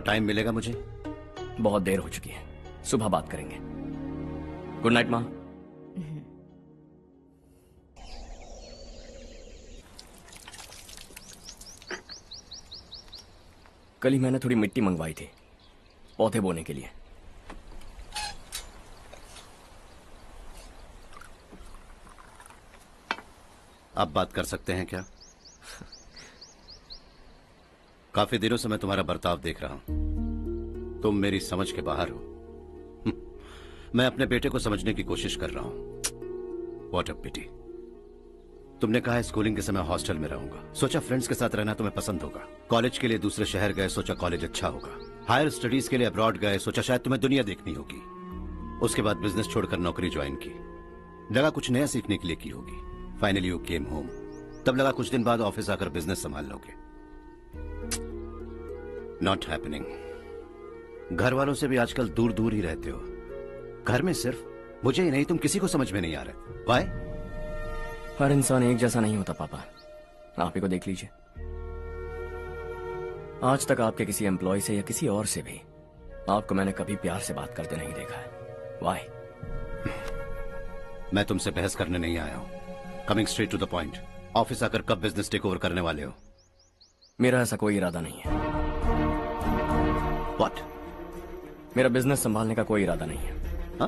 Time मिलेगा मुझे? बहुत देर हो चुकी है, सुबह बात करेंगे। गुड नाइट माँ। कल ही मैंने थोड़ी मिट्टी मंगवाई थी पौधे बोने के लिए। आप बात कर सकते हैं क्या? काफी दिनों से मैं तुम्हारा बर्ताव देख रहा हूं। तुम मेरी समझ के बाहर हो। मैं अपने बेटे को समझने की कोशिश कर रहा हूं। व्हाट अ पिटी। तुमने कहा स्कूलिंग के समय हॉस्टल में रहूंगा, सोचा फ्रेंड्स के साथ रहना तुम्हें पसंद होगा। कॉलेज के लिए दूसरे शहर गए, सोचा कॉलेज अच्छा होगा। हायर स्टडीज के लिए अब्रॉड गए, सोचा शायद तुम्हें दुनिया देखनी होगी। उसके बाद बिजनेस छोड़कर नौकरी ज्वाइन की, लगा कुछ नया सीखने के लिए की होगी। फाइनली यू केम होम, तब लगा कुछ दिन बाद ऑफिस आकर बिजनेस संभाल लोगे। Not happening. घर वालों से भी आजकल दूर दूर ही रहते हो। घर में सिर्फ मुझे ही नहीं, तुम किसी को समझ में नहीं आ रहे। वाई? हर इंसान एक जैसा नहीं होता पापा, आप ही को देख लीजिए। आज तक आपके किसी एम्प्लॉय से या किसी और से भी आपको मैंने कभी प्यार से बात करते नहीं देखा है। वाई? मैं तुमसे बहस करने नहीं आया हूं। Coming straight to the point, office आकर कब बिजनेस टेक ओवर करने वाले हो? मेरा ऐसा कोई इरादा नहीं है। व्हाट? मेरा बिजनेस संभालने का कोई इरादा नहीं है। हा?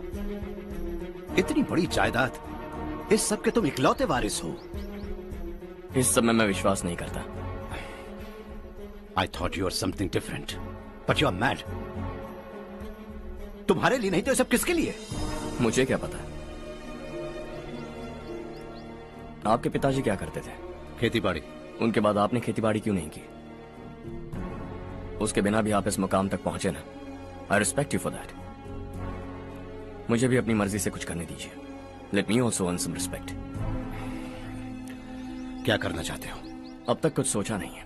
इतनी बड़ी जायदाद, इस सब के तुम इकलौते वारिस हो। इस सब में मैं विश्वास नहीं करता। I thought you are something different, but you are mad. तुम्हारे लिए नहीं तो ये सब किसके लिए? मुझे क्या पता। आपके पिताजी क्या करते थे? खेती बाड़ी। उनके बाद आपने खेती बाड़ी क्यों नहीं की? उसके बिना भी आप इस मुकाम तक पहुंचे ना। I respect you for that. मुझे भी अपनी मर्जी से कुछ करने दीजिए। Let me also earn some respect. क्या करना चाहते हो? अब तक कुछ सोचा नहीं है।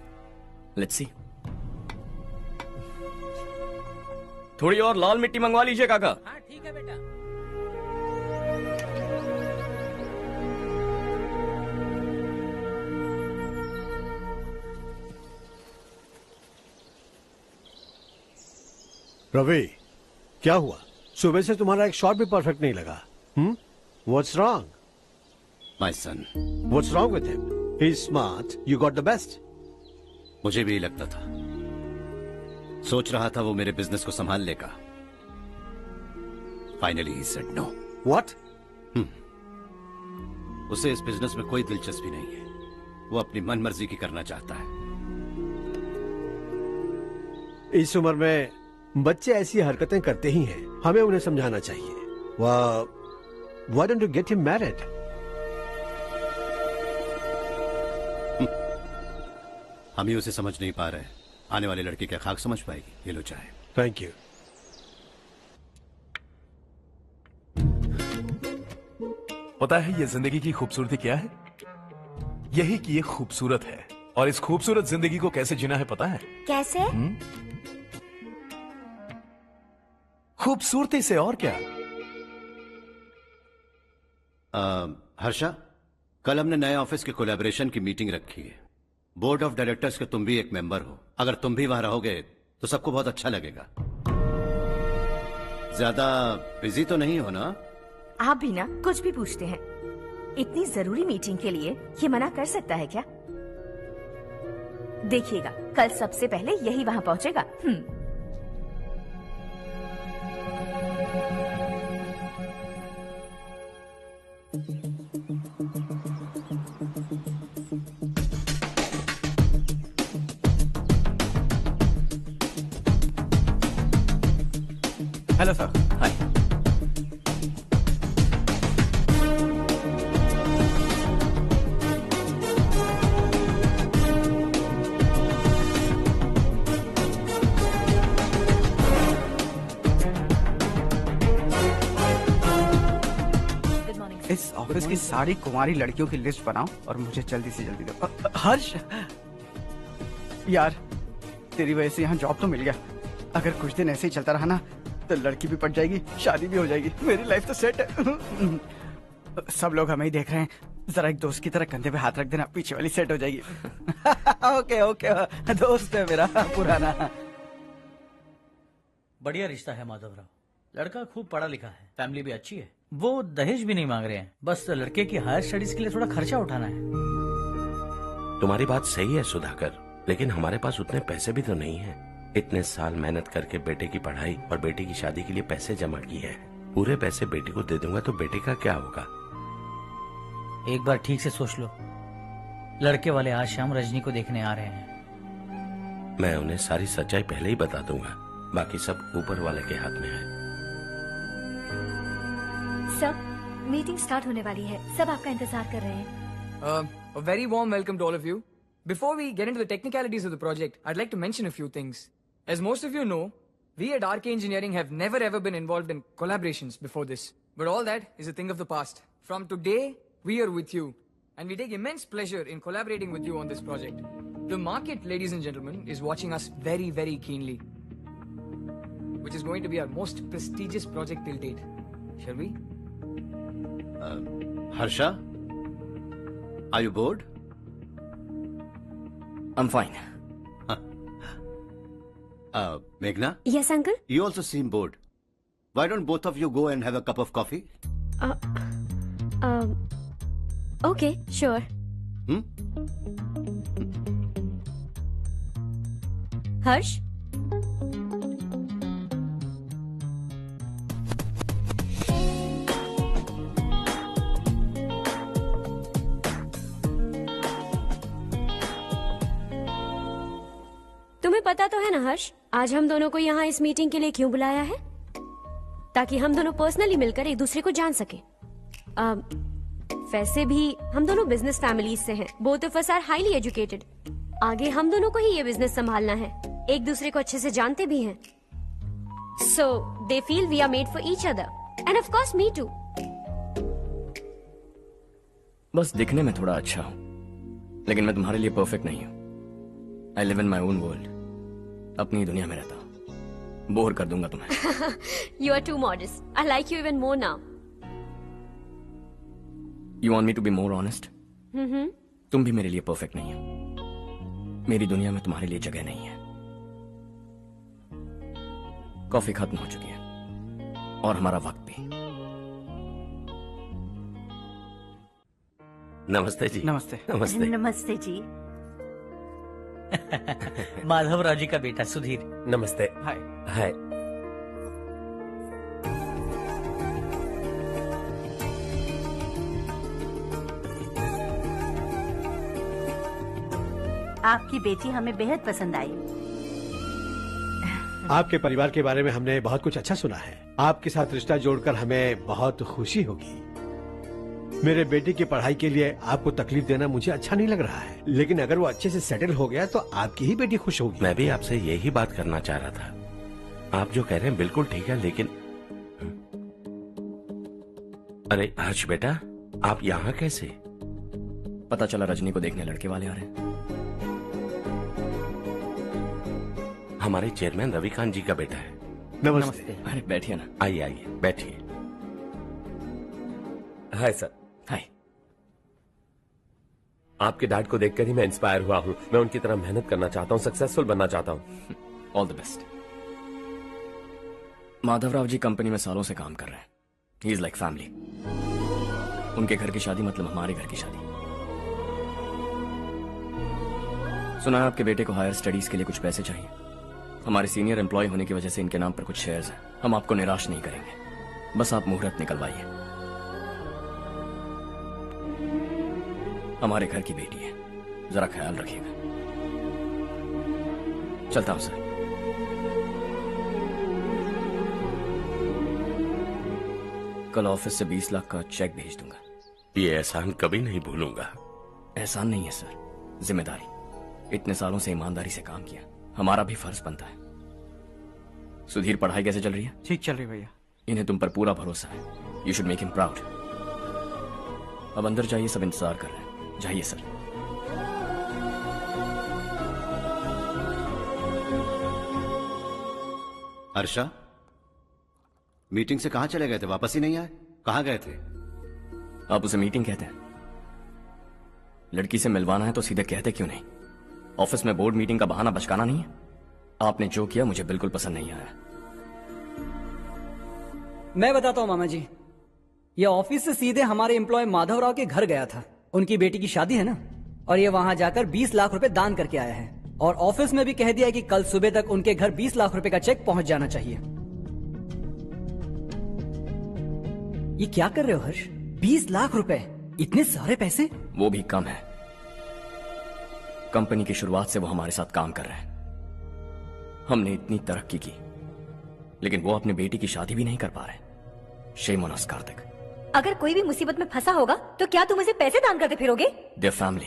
Let's see. थोड़ी और लाल मिट्टी मंगवा लीजिए काका। हाँ ठीक है बेटा। रवि, क्या हुआ? सुबह से तुम्हारा एक शॉट भी परफेक्ट नहीं लगा। What's wrong? My son. What's wrong with him? He's smart. You got the best. मुझे भी लगता था, सोच रहा था वो मेरे बिजनेस को संभाल लेगा। Finally he said no. What? उसे इस बिजनेस में कोई दिलचस्पी नहीं है। वो अपनी मनमर्जी की करना चाहता है। इस उम्र में बच्चे ऐसी हरकतें करते ही हैं। हमें उन्हें समझाना चाहिए। Why don't you get him married? हम ही उसे समझ नहीं पा रहे। आने वाली लड़की क्या खाक समझ पाएगी? ये लो चाहे। Thank you. पता है ये जिंदगी की खूबसूरती क्या है? यही कि ये खूबसूरत है, और इस खूबसूरत जिंदगी को कैसे जीना है पता है? कैसे? खूबसूरती से, और क्या। हर्षा, कल हमने नए ऑफिस के कोलैबोरेशन की मीटिंग रखी है। बोर्ड ऑफ डायरेक्टर्स के तुम भी एक मेंबर हो। अगर तुम भी वहां रहोगे तो सबको बहुत अच्छा लगेगा। ज्यादा बिजी तो नहीं हो ना? आप भी ना कुछ भी पूछते हैं। इतनी जरूरी मीटिंग के लिए ये मना कर सकता है क्या? देखिएगा, कल सबसे पहले यही वहां पहुंचेगा। Hello sir. हाय। इस ऑफिस की सारी कुंवारी लड़कियों की लिस्ट बनाओ और मुझे जल्दी से जल्दी दो। हर्ष यार, तेरी वजह से यहाँ जॉब तो मिल गया। अगर कुछ दिन ऐसे ही चलता रहा ना तो लड़की भी पट जाएगी, शादी भी हो जाएगी, मेरी लाइफ तो सेट है। सब लोग हमें ही देख रहे हैं, जरा एक दोस्त की तरह कंधे पे हाथ रख देना, पीछे वाली सेट हो जाएगी। ओके ओके, दोस्त है मेरा पुराना। बढ़िया रिश्ता है माधवराव। लड़का खूब पढ़ा लिखा है, फैमिली भी अच्छी है। वो दहेज भी नहीं मांग रहे हैं, बस लड़के की हायर स्टडीज के लिए थोड़ा खर्चा उठाना है। तुम्हारी बात सही है सुधाकर, लेकिन हमारे पास उतने पैसे भी तो नहीं है। इतने साल मेहनत करके बेटे की पढ़ाई और बेटे की शादी के लिए पैसे जमा किए हैं। पूरे पैसे बेटे को दे दूंगा तो बेटे का क्या होगा? एक बार ठीक से सोच लो। लड़के वाले आज शाम रजनी को देखने आ रहे हैं। मैं उन्हें सारी सच्चाई पहले ही बता दूंगा, बाकी सब ऊपर वाले के हाथ में है। सर, मीटिंग स्टार्ट होने वाली है, सब आपका इंतजार कर रहे हैं। A very warm welcome to all of you. Before we get into the technicalities of the project, I'd like to mention a few things. As most of you know, we at RK Engineering have never ever been involved in collaborations before this. But all that is a thing of the past. From today, we are with you. And we take immense pleasure in collaborating with you on this project. The market, ladies and gentlemen, is watching us very, very keenly. Which is going to be our most prestigious project till date. Shall we? Harsha? Are you bored? I'm fine. Meghna? Yes, uncle. You also seem bored. Why don't both of you go and have a cup of coffee? Okay, sure. Harsh? तुम्हें पता तो है ना हर्ष, आज हम दोनों को यहाँ इस मीटिंग के लिए क्यों बुलाया है? ताकि हम दोनों पर्सनली मिलकर एक दूसरे को जान सके। वैसे भी हम दोनों बिजनेस फैमिलीज से हैं। Both of us are highly educated. आगे हम दोनों को ही ये बिजनेस संभालना है। एक दूसरे को अच्छे से जानते भी हैं। So they feel we are made for each other and of course me too. बस दिखने में थोड़ा अच्छा हूँ, लेकिन मैं तुम्हारे लिए परफेक्ट नहीं हूँ। I live in my own world. अपनी दुनिया में रहता हूँ। बोर कर दूंगा तुम्हें। You are too modest. I like you even more now. You want me to be more honest? तुम भी मेरे लिए परफेक्ट नहीं हो। मेरी दुनिया में तुम्हारे लिए जगह नहीं है। कॉफी खत्म हो चुकी है और हमारा वक्त भी। नमस्ते जी। नमस्ते। नमस्ते। नमस्ते जी। माधवराव जी का बेटा सुधीर। नमस्ते। हाय। हाय। आपकी बेटी हमें बेहद पसंद आई। आपके परिवार के बारे में हमने बहुत कुछ अच्छा सुना है। आपके साथ रिश्ता जोड़कर हमें बहुत खुशी होगी। मेरे बेटे की पढ़ाई के लिए आपको तकलीफ देना मुझे अच्छा नहीं लग रहा है, लेकिन अगर वो अच्छे से सेटल हो गया तो आपकी ही बेटी खुश होगी। मैं भी आपसे यही बात करना चाह रहा था। आप जो कह रहे हैं बिल्कुल ठीक है, लेकिन अरे हर्ष बेटा, आप यहाँ कैसे? पता चला रजनी को देखने लड़के वाले आ रहे हैं। हमारे चेयरमैन रविकांत जी का बेटा है। नमस्ते। अरे बैठिए ना। आइए आइए बैठिए। Hi sir. हाय। आपके डैड को देखकर ही मैं इंस्पायर हुआ हूँ। मैं उनकी तरह मेहनत करना चाहता हूँ, सक्सेसफुल बनना चाहता हूँ। All the best. Madhavrao ji company में सालों से काम कर रहे हैं। He is like family. उनके घर की शादी मतलब हमारे घर की शादी। सुना है आपके बेटे को हायर स्टडीज के लिए कुछ पैसे चाहिए। हमारे सीनियर एम्प्लॉय होने की वजह से इनके नाम पर कुछ शेयर्स हैं। हम आपको निराश नहीं करेंगे, बस आप मुहूर्त निकलवाइए। हमारे घर की बेटी है, जरा ख्याल रखिएगा। चलता हूं सर। कल ऑफिस से 20 लाख का चेक भेज दूंगा। ये एहसान कभी नहीं भूलूंगा। एहसान नहीं है सर, जिम्मेदारी। इतने सालों से ईमानदारी से काम किया, हमारा भी फर्ज बनता है। सुधीर, पढ़ाई कैसे चल रही है? ठीक चल रही भैया। इन्हें तुम पर पूरा भरोसा है। You should make him proud. अब अंदर जाइए, सब इंतजार कर रहे हैं। जाइए सर। हर्षा, मीटिंग से कहां चले गए थे? वापस ही नहीं आए? कहां गए थे? आप उसे मीटिंग कहते हैं? लड़की से मिलवाना है तो सीधे कहते क्यों नहीं? ऑफिस में बोर्ड मीटिंग का बहाना बचकाना नहीं है। आपने जो किया मुझे बिल्कुल पसंद नहीं आया। मैं बताता हूँ मामा जी, ये ऑफिस से सीधे हमारे एम्प्लॉय माधव राव के घर गया था। उनकी बेटी की शादी है ना, और ये वहां जाकर 20 लाख रुपए दान करके आया है। और ऑफिस में भी कह दिया कि कल सुबह तक उनके घर 20 लाख रुपए का चेक पहुंच जाना चाहिए। ये क्या कर रहे हो हर्ष? 20 लाख रुपए, इतने सारे पैसे? वो भी कम है। कंपनी की शुरुआत से वो हमारे साथ काम कर रहे हैं। हमने इतनी तरक्की की, लेकिन वो अपनी बेटी की शादी भी नहीं कर पा रहे। Shame on us Kartik. अगर कोई भी मुसीबत में फंसा होगा तो क्या तुम उसे पैसे दान करते फिरोगे? Their family.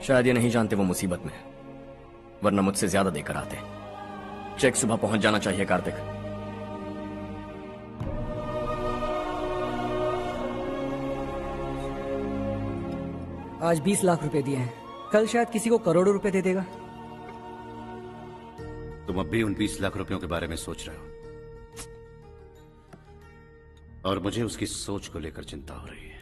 शायद ये नहीं जानते वो मुसीबत में, वरना मुझसे ज्यादा देकर आते। चेक सुबह पहुंच जाना चाहिए कार्तिक। आज 20 लाख रुपए दिए हैं, कल शायद किसी को करोड़ों रुपए दे देगा। तुम अब भी उन 20 लाख रुपयों के बारे में सोच रहे हो, और मुझे उसकी सोच को लेकर चिंता हो रही है।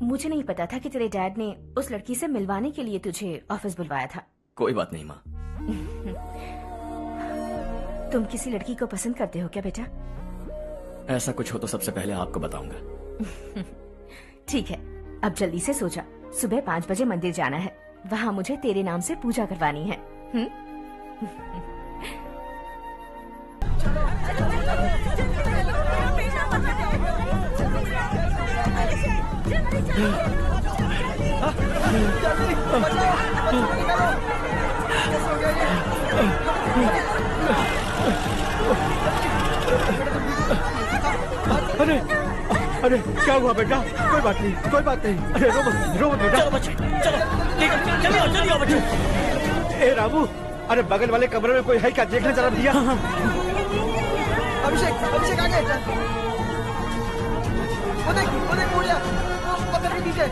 मुझे नहीं पता था कि तेरे डैड ने उस लड़की से मिलवाने के लिए तुझे ऑफिस बुलवाया था। कोई बात नहीं माँ। तुम किसी लड़की को पसंद करते हो क्या बेटा? ऐसा कुछ हो तो सबसे पहले आपको बताऊंगा। ठीक है, अब जल्दी से सो जा। सुबह 5 बजे मंदिर जाना है, वहाँ मुझे तेरे नाम से पूजा करवानी है। अरे अरे क्या हुआ बेटा? कोई बात नहीं, कोई बात नहीं। अरे रो मत बेटा। चलो बच्चे, चलो जल्दी आओ बच्चे। ए रामू, अरे बगल वाले कमरे में कोई है क्या? देखना जरा भैया। अभिषेक, अभिषेक आ गए। वो देख मुड़िया, वो पत्थर के नीचे।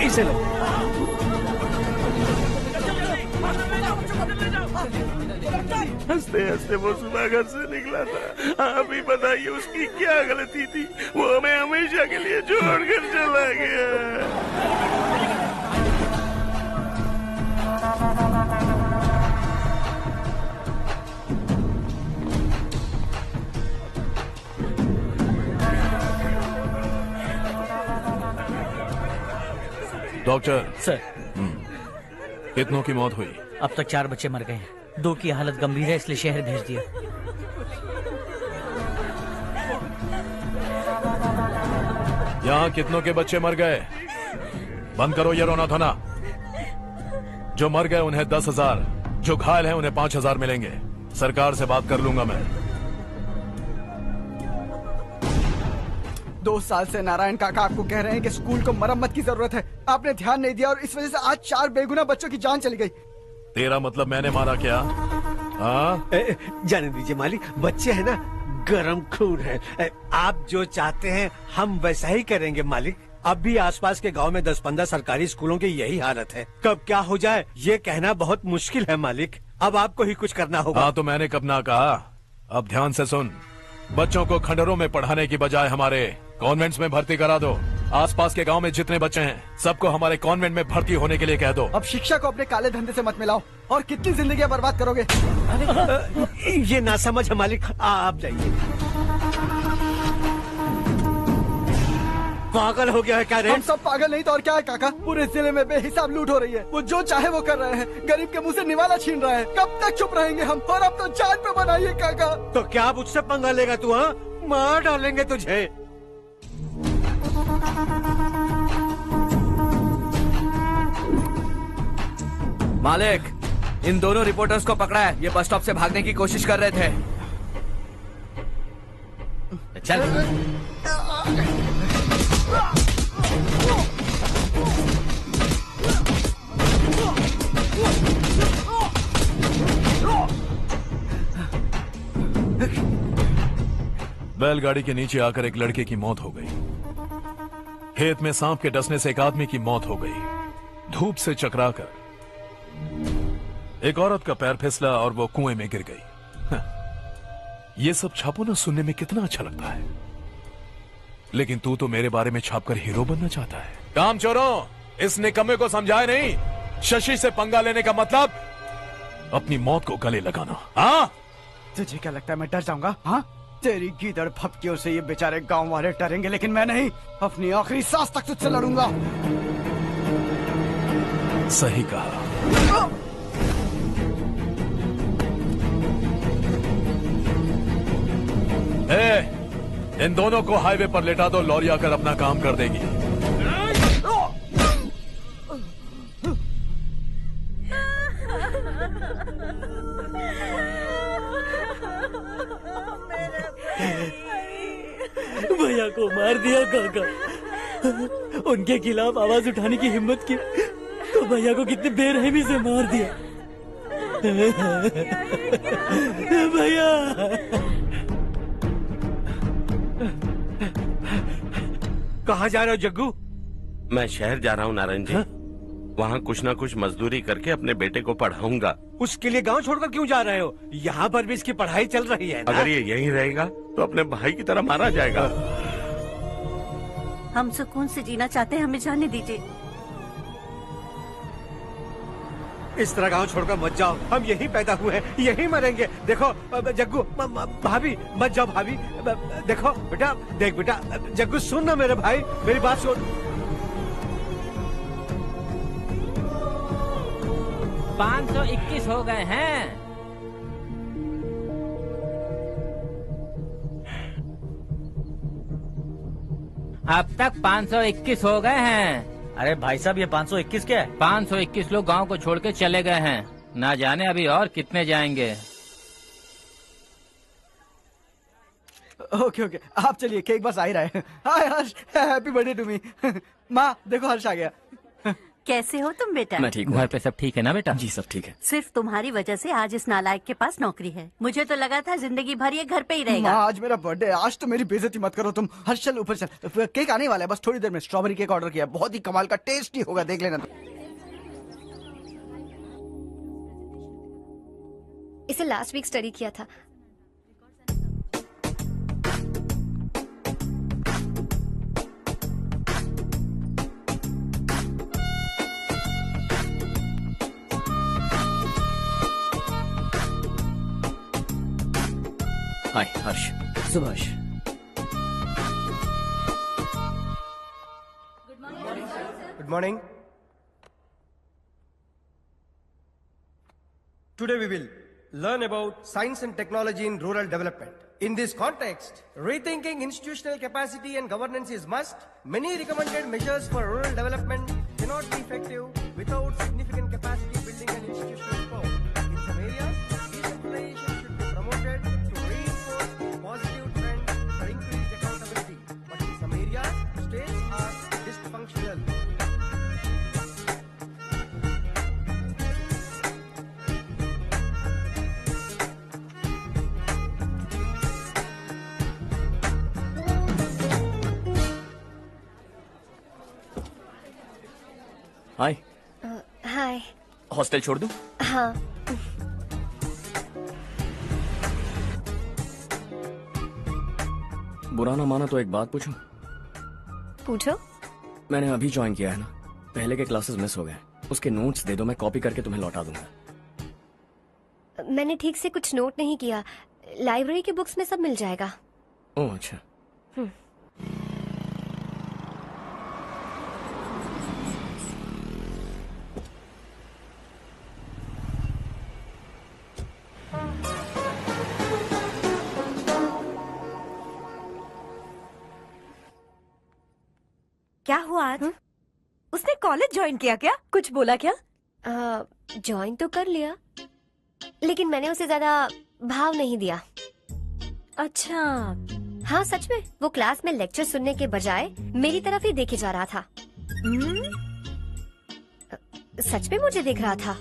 इसे लो। हंसते हंसते वो सुबह घर से निकला था। आप ही बताइए उसकी क्या गलती थी? वो हमें हमेशा के लिए छोड़कर चला गया। डॉक्टर सर, कितनों की मौत हुई? अब तक 4 बच्चे मर गए हैं, 2 की हालत गंभीर है, इसलिए शहर भेज दिया। यहाँ कितनों के बच्चे मर गए? बंद करो ये रोना धोना। जो मर गए उन्हें 10,000, जो घायल हैं उन्हें 5,000 मिलेंगे। सरकार से बात कर लूंगा मैं। 2 साल से नारायण काका आपको कह रहे हैं कि स्कूल को मरम्मत की जरूरत है। आपने ध्यान नहीं दिया और इस वजह से आज 4 बेगुनाह बच्चों की जान चली गई। तेरा मतलब मैंने मारा क्या? हाँ? जाने दीजिए मालिक, बच्चे हैं ना, गरम खून है। आप जो चाहते हैं हम वैसा ही करेंगे मालिक। अब भी आसपास के गांव में 10-15 सरकारी स्कूलों की यही हालत है। कब क्या हो जाए ये कहना बहुत मुश्किल है मालिक। अब आपको ही कुछ करना होगा। हाँ तो मैंने कब ना कहा। अब ध्यान से सुन, बच्चों को खंडरों में पढ़ाने की बजाय हमारे कॉन्वेंट्स में भर्ती करा दो। आसपास के गांव में जितने बच्चे हैं सबको हमारे कॉन्वेंट में भर्ती होने के लिए कह दो। अब शिक्षा को अपने काले धंधे से मत मिलाओ, और कितनी जिंदगियां बर्बाद करोगे। ये ना समझ है मालिक, आप जाइए। पागल हो गया है क्या रे? हम सब पागल नहीं तो और क्या है काका। पूरे जिले में बेहिसाब लूट हो रही है। वो जो चाहे वो कर रहे हैं, गरीब के मुंह से निवाला छीन रहा है। कब तक चुप रहेंगे हम? और अब तो जान पे बनाइए काका। तो क्या मुझसे पंगा लेगा तू? हाँ, मार डालेंगे तुझे। मालिक, इन दोनों रिपोर्टर्स को पकड़ा है। ये बस स्टॉप से भागने की कोशिश कर रहे थे। चल। बैलगाड़ी के नीचे आकर एक लड़के की मौत हो गई। खेत में सांप के डसने से एक आदमी की मौत हो गई। धूप से चकराकर एक औरत का पैर फिसला और वो कुएं में गिर गई। ये सब छापो ना सुनने में कितना अच्छा लगता है, लेकिन तू तो मेरे बारे में छापकर हीरो बनना चाहता है। काम चोरों, इस निकम्मे को समझाए नहीं? शशि से पंगा लेने का मतलब अपनी मौत को गले लगाना। हाँ, तुझे क्या लगता है मैं डर जाऊंगा? हाँ, तेरी गीदड़ फपकियों से ये बेचारे गांव वाले डरेंगे, लेकिन मैं नहीं। अपनी आखिरी सांस तक तुझसे लड़ूंगा। सही कहा। इन दोनों को हाईवे पर लेटा दो, लॉरी आकर अपना काम कर देगी। भैया को मार दिया काका। उनके खिलाफ आवाज उठाने की हिम्मत की तो भैया को कितनी बेरहमी से मार दिया। भैया कहाँ जा रहे हो जग्गू? मैं शहर जा रहा हूँ नारायण जी। वहाँ कुछ ना कुछ मजदूरी करके अपने बेटे को पढ़ाऊंगा। उसके लिए गांव छोड़कर क्यों जा रहे हो? यहाँ पर भी इसकी पढ़ाई चल रही है ना? अगर ये यहीं रहेगा तो अपने भाई की तरह मारा जाएगा। हम सुकून से जीना चाहते हैं, हमें जाने दीजिए। इस तरह गांव छोड़कर मत जाओ, हम यहीं पैदा हुए हैं, यहीं मरेंगे। देखो जग्गू, भाभी मत जाओ भाभी। देखो बेटा, देख बेटा, जग्गू सुन ना मेरे भाई, मेरी बात सुन। 521 हो गए हैं। अब तक 521 हो गए हैं। अरे भाई साहब, ये 521 क्या है? 521 लोग गांव को छोड़ के चले गए हैं। ना जाने अभी और कितने जाएंगे। ओके ओके, आप चलिए, केक बस आ ही रहा है। हाय हर्ष, हैप्पी बर्थडे टू मी। माँ देखो, हर्ष आ गया। कैसे हो तुम बेटा? मैं ठीक हूँ। घर पे सब ठीक है ना बेटा? जी सब ठीक है। सिर्फ तुम्हारी वजह से आज इस नालायक के पास नौकरी है। मुझे तो लगा था जिंदगी भर ये घर पे ही रहेगा। माँ आज मेरा बर्थडे, आज तो मेरी बेइज्जती मत करो तुम। हर्ष चल ऊपर चल, केक आने वाला है, बस थोड़ी देर में। स्ट्रॉबेरी केक ऑर्डर किया, बहुत ही कमाल का टेस्टी होगा, देख लेना। इसे लास्ट वीक स्टडी किया था। हाय हर्ष। Subhash. Good morning. Today we will learn about science and technology in rural development. In this context, rethinking institutional capacity and governance is must. Many recommended measures for rural development cannot be effective without significant capacity building and institutional support. In some areas, decentralization should be promoted to reinforce positive trend for increased accountability. But in some areas, states are dysfunctional. Hi. Hi. Hostel छोड़ दूं? हाँ। बुरा ना माना तो एक बात पूछूं? पूछो। मैंने अभी ज्वाइन किया है ना, पहले के क्लासेस मिस हो गए। उसके नोट्स दे दो, मैं कॉपी करके तुम्हें लौटा दूंगा। मैंने ठीक से कुछ नोट नहीं किया। लाइब्रेरी के बुक्स में सब मिल जाएगा। ओह अच्छा। क्या हुआ आज? उसने कॉलेज ज्वाइन किया क्या? कुछ बोला क्या? ज्वाइन तो कर लिया, लेकिन मैंने उसे ज्यादा भाव नहीं दिया। अच्छा। हाँ सच में, वो क्लास में लेक्चर सुनने के बजाय मेरी तरफ ही देखे जा रहा था। सच में मुझे देख रहा था।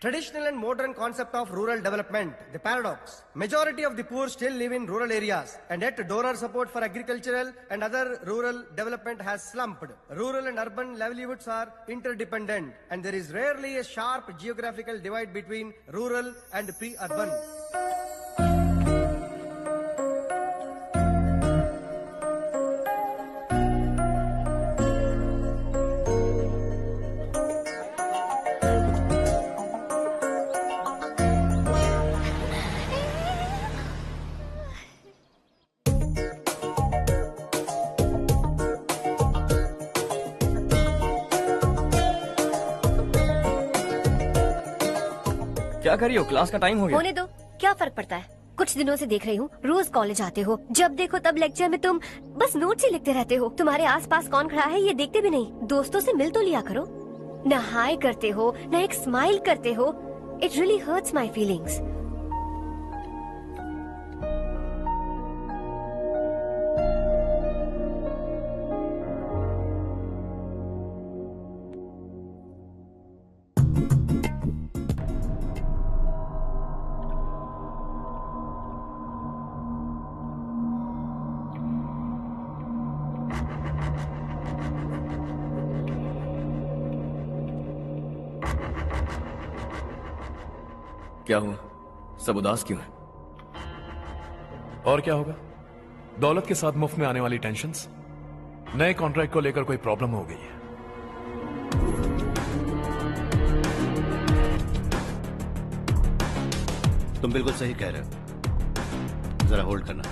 Traditional and modern concept of rural development, the paradox. Majority of the poor still live in rural areas, and yet donor support for agricultural and other rural development has slumped. Rural and urban livelihoods are interdependent, and there is rarely a sharp geographical divide between rural and pre-urban. क्या कर रही हो? Class का time हो गया। होने दो, क्या फर्क पड़ता है। कुछ दिनों से देख रही हूँ, रोज कॉलेज आते हो, जब देखो तब लेक्चर में तुम बस नोट्स ही लिखते रहते हो। तुम्हारे आसपास कौन खड़ा है ये देखते भी नहीं। दोस्तों से मिल तो लिया करो। न हाय करते हो, न एक स्माइल करते हो। It really hurts my feelings. क्या हुआ? सब उदास क्यों है? और क्या होगा? दौलत के साथ मुफ्त में आने वाली टेंशन्स। नए कॉन्ट्रैक्ट को लेकर कोई प्रॉब्लम हो गई है। तुम बिल्कुल सही कह रहे हो। जरा होल्ड करना।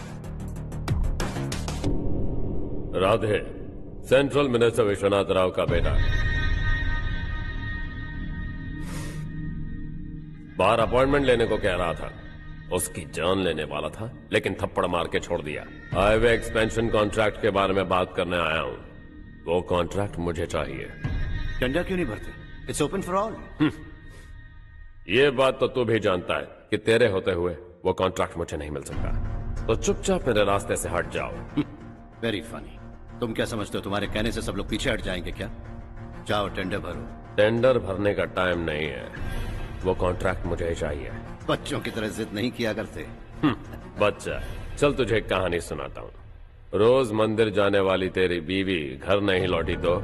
राधे सेंट्रल मिनिस्टर विश्वनाथ राव का बेटा बाहर अपॉइंटमेंट लेने को कह रहा था। उसकी जान लेने वाला था, लेकिन थप्पड़ मार के छोड़ दिया। हाईवे एक्सपेंशन कॉन्ट्रैक्ट के बारे में बात करने आया हूं। वो कॉन्ट्रैक्ट मुझे चाहिए। टेंडर क्यों नहीं भरते? It's open for all. ये बात तो तू भी जानता है कि तेरे होते हुए वो कॉन्ट्रैक्ट मुझे नहीं मिल सकता। तो चुपचाप मेरे रास्ते से हट जाओ। Very funny. तुम क्या समझते हो तुम्हारे कहने से सब लोग पीछे हट जाएंगे क्या? जाओ टेंडर भरो। टेंडर भरने का टाइम नहीं है। वो कॉन्ट्रैक्ट मुझे चाहिए। बच्चों की तरह जिद नहीं किया करते। बच्चा, चल तुझे एक कहानी सुनाता हूँ। रोज मंदिर जाने वाली तेरी बीवी घर नहीं लौटी तो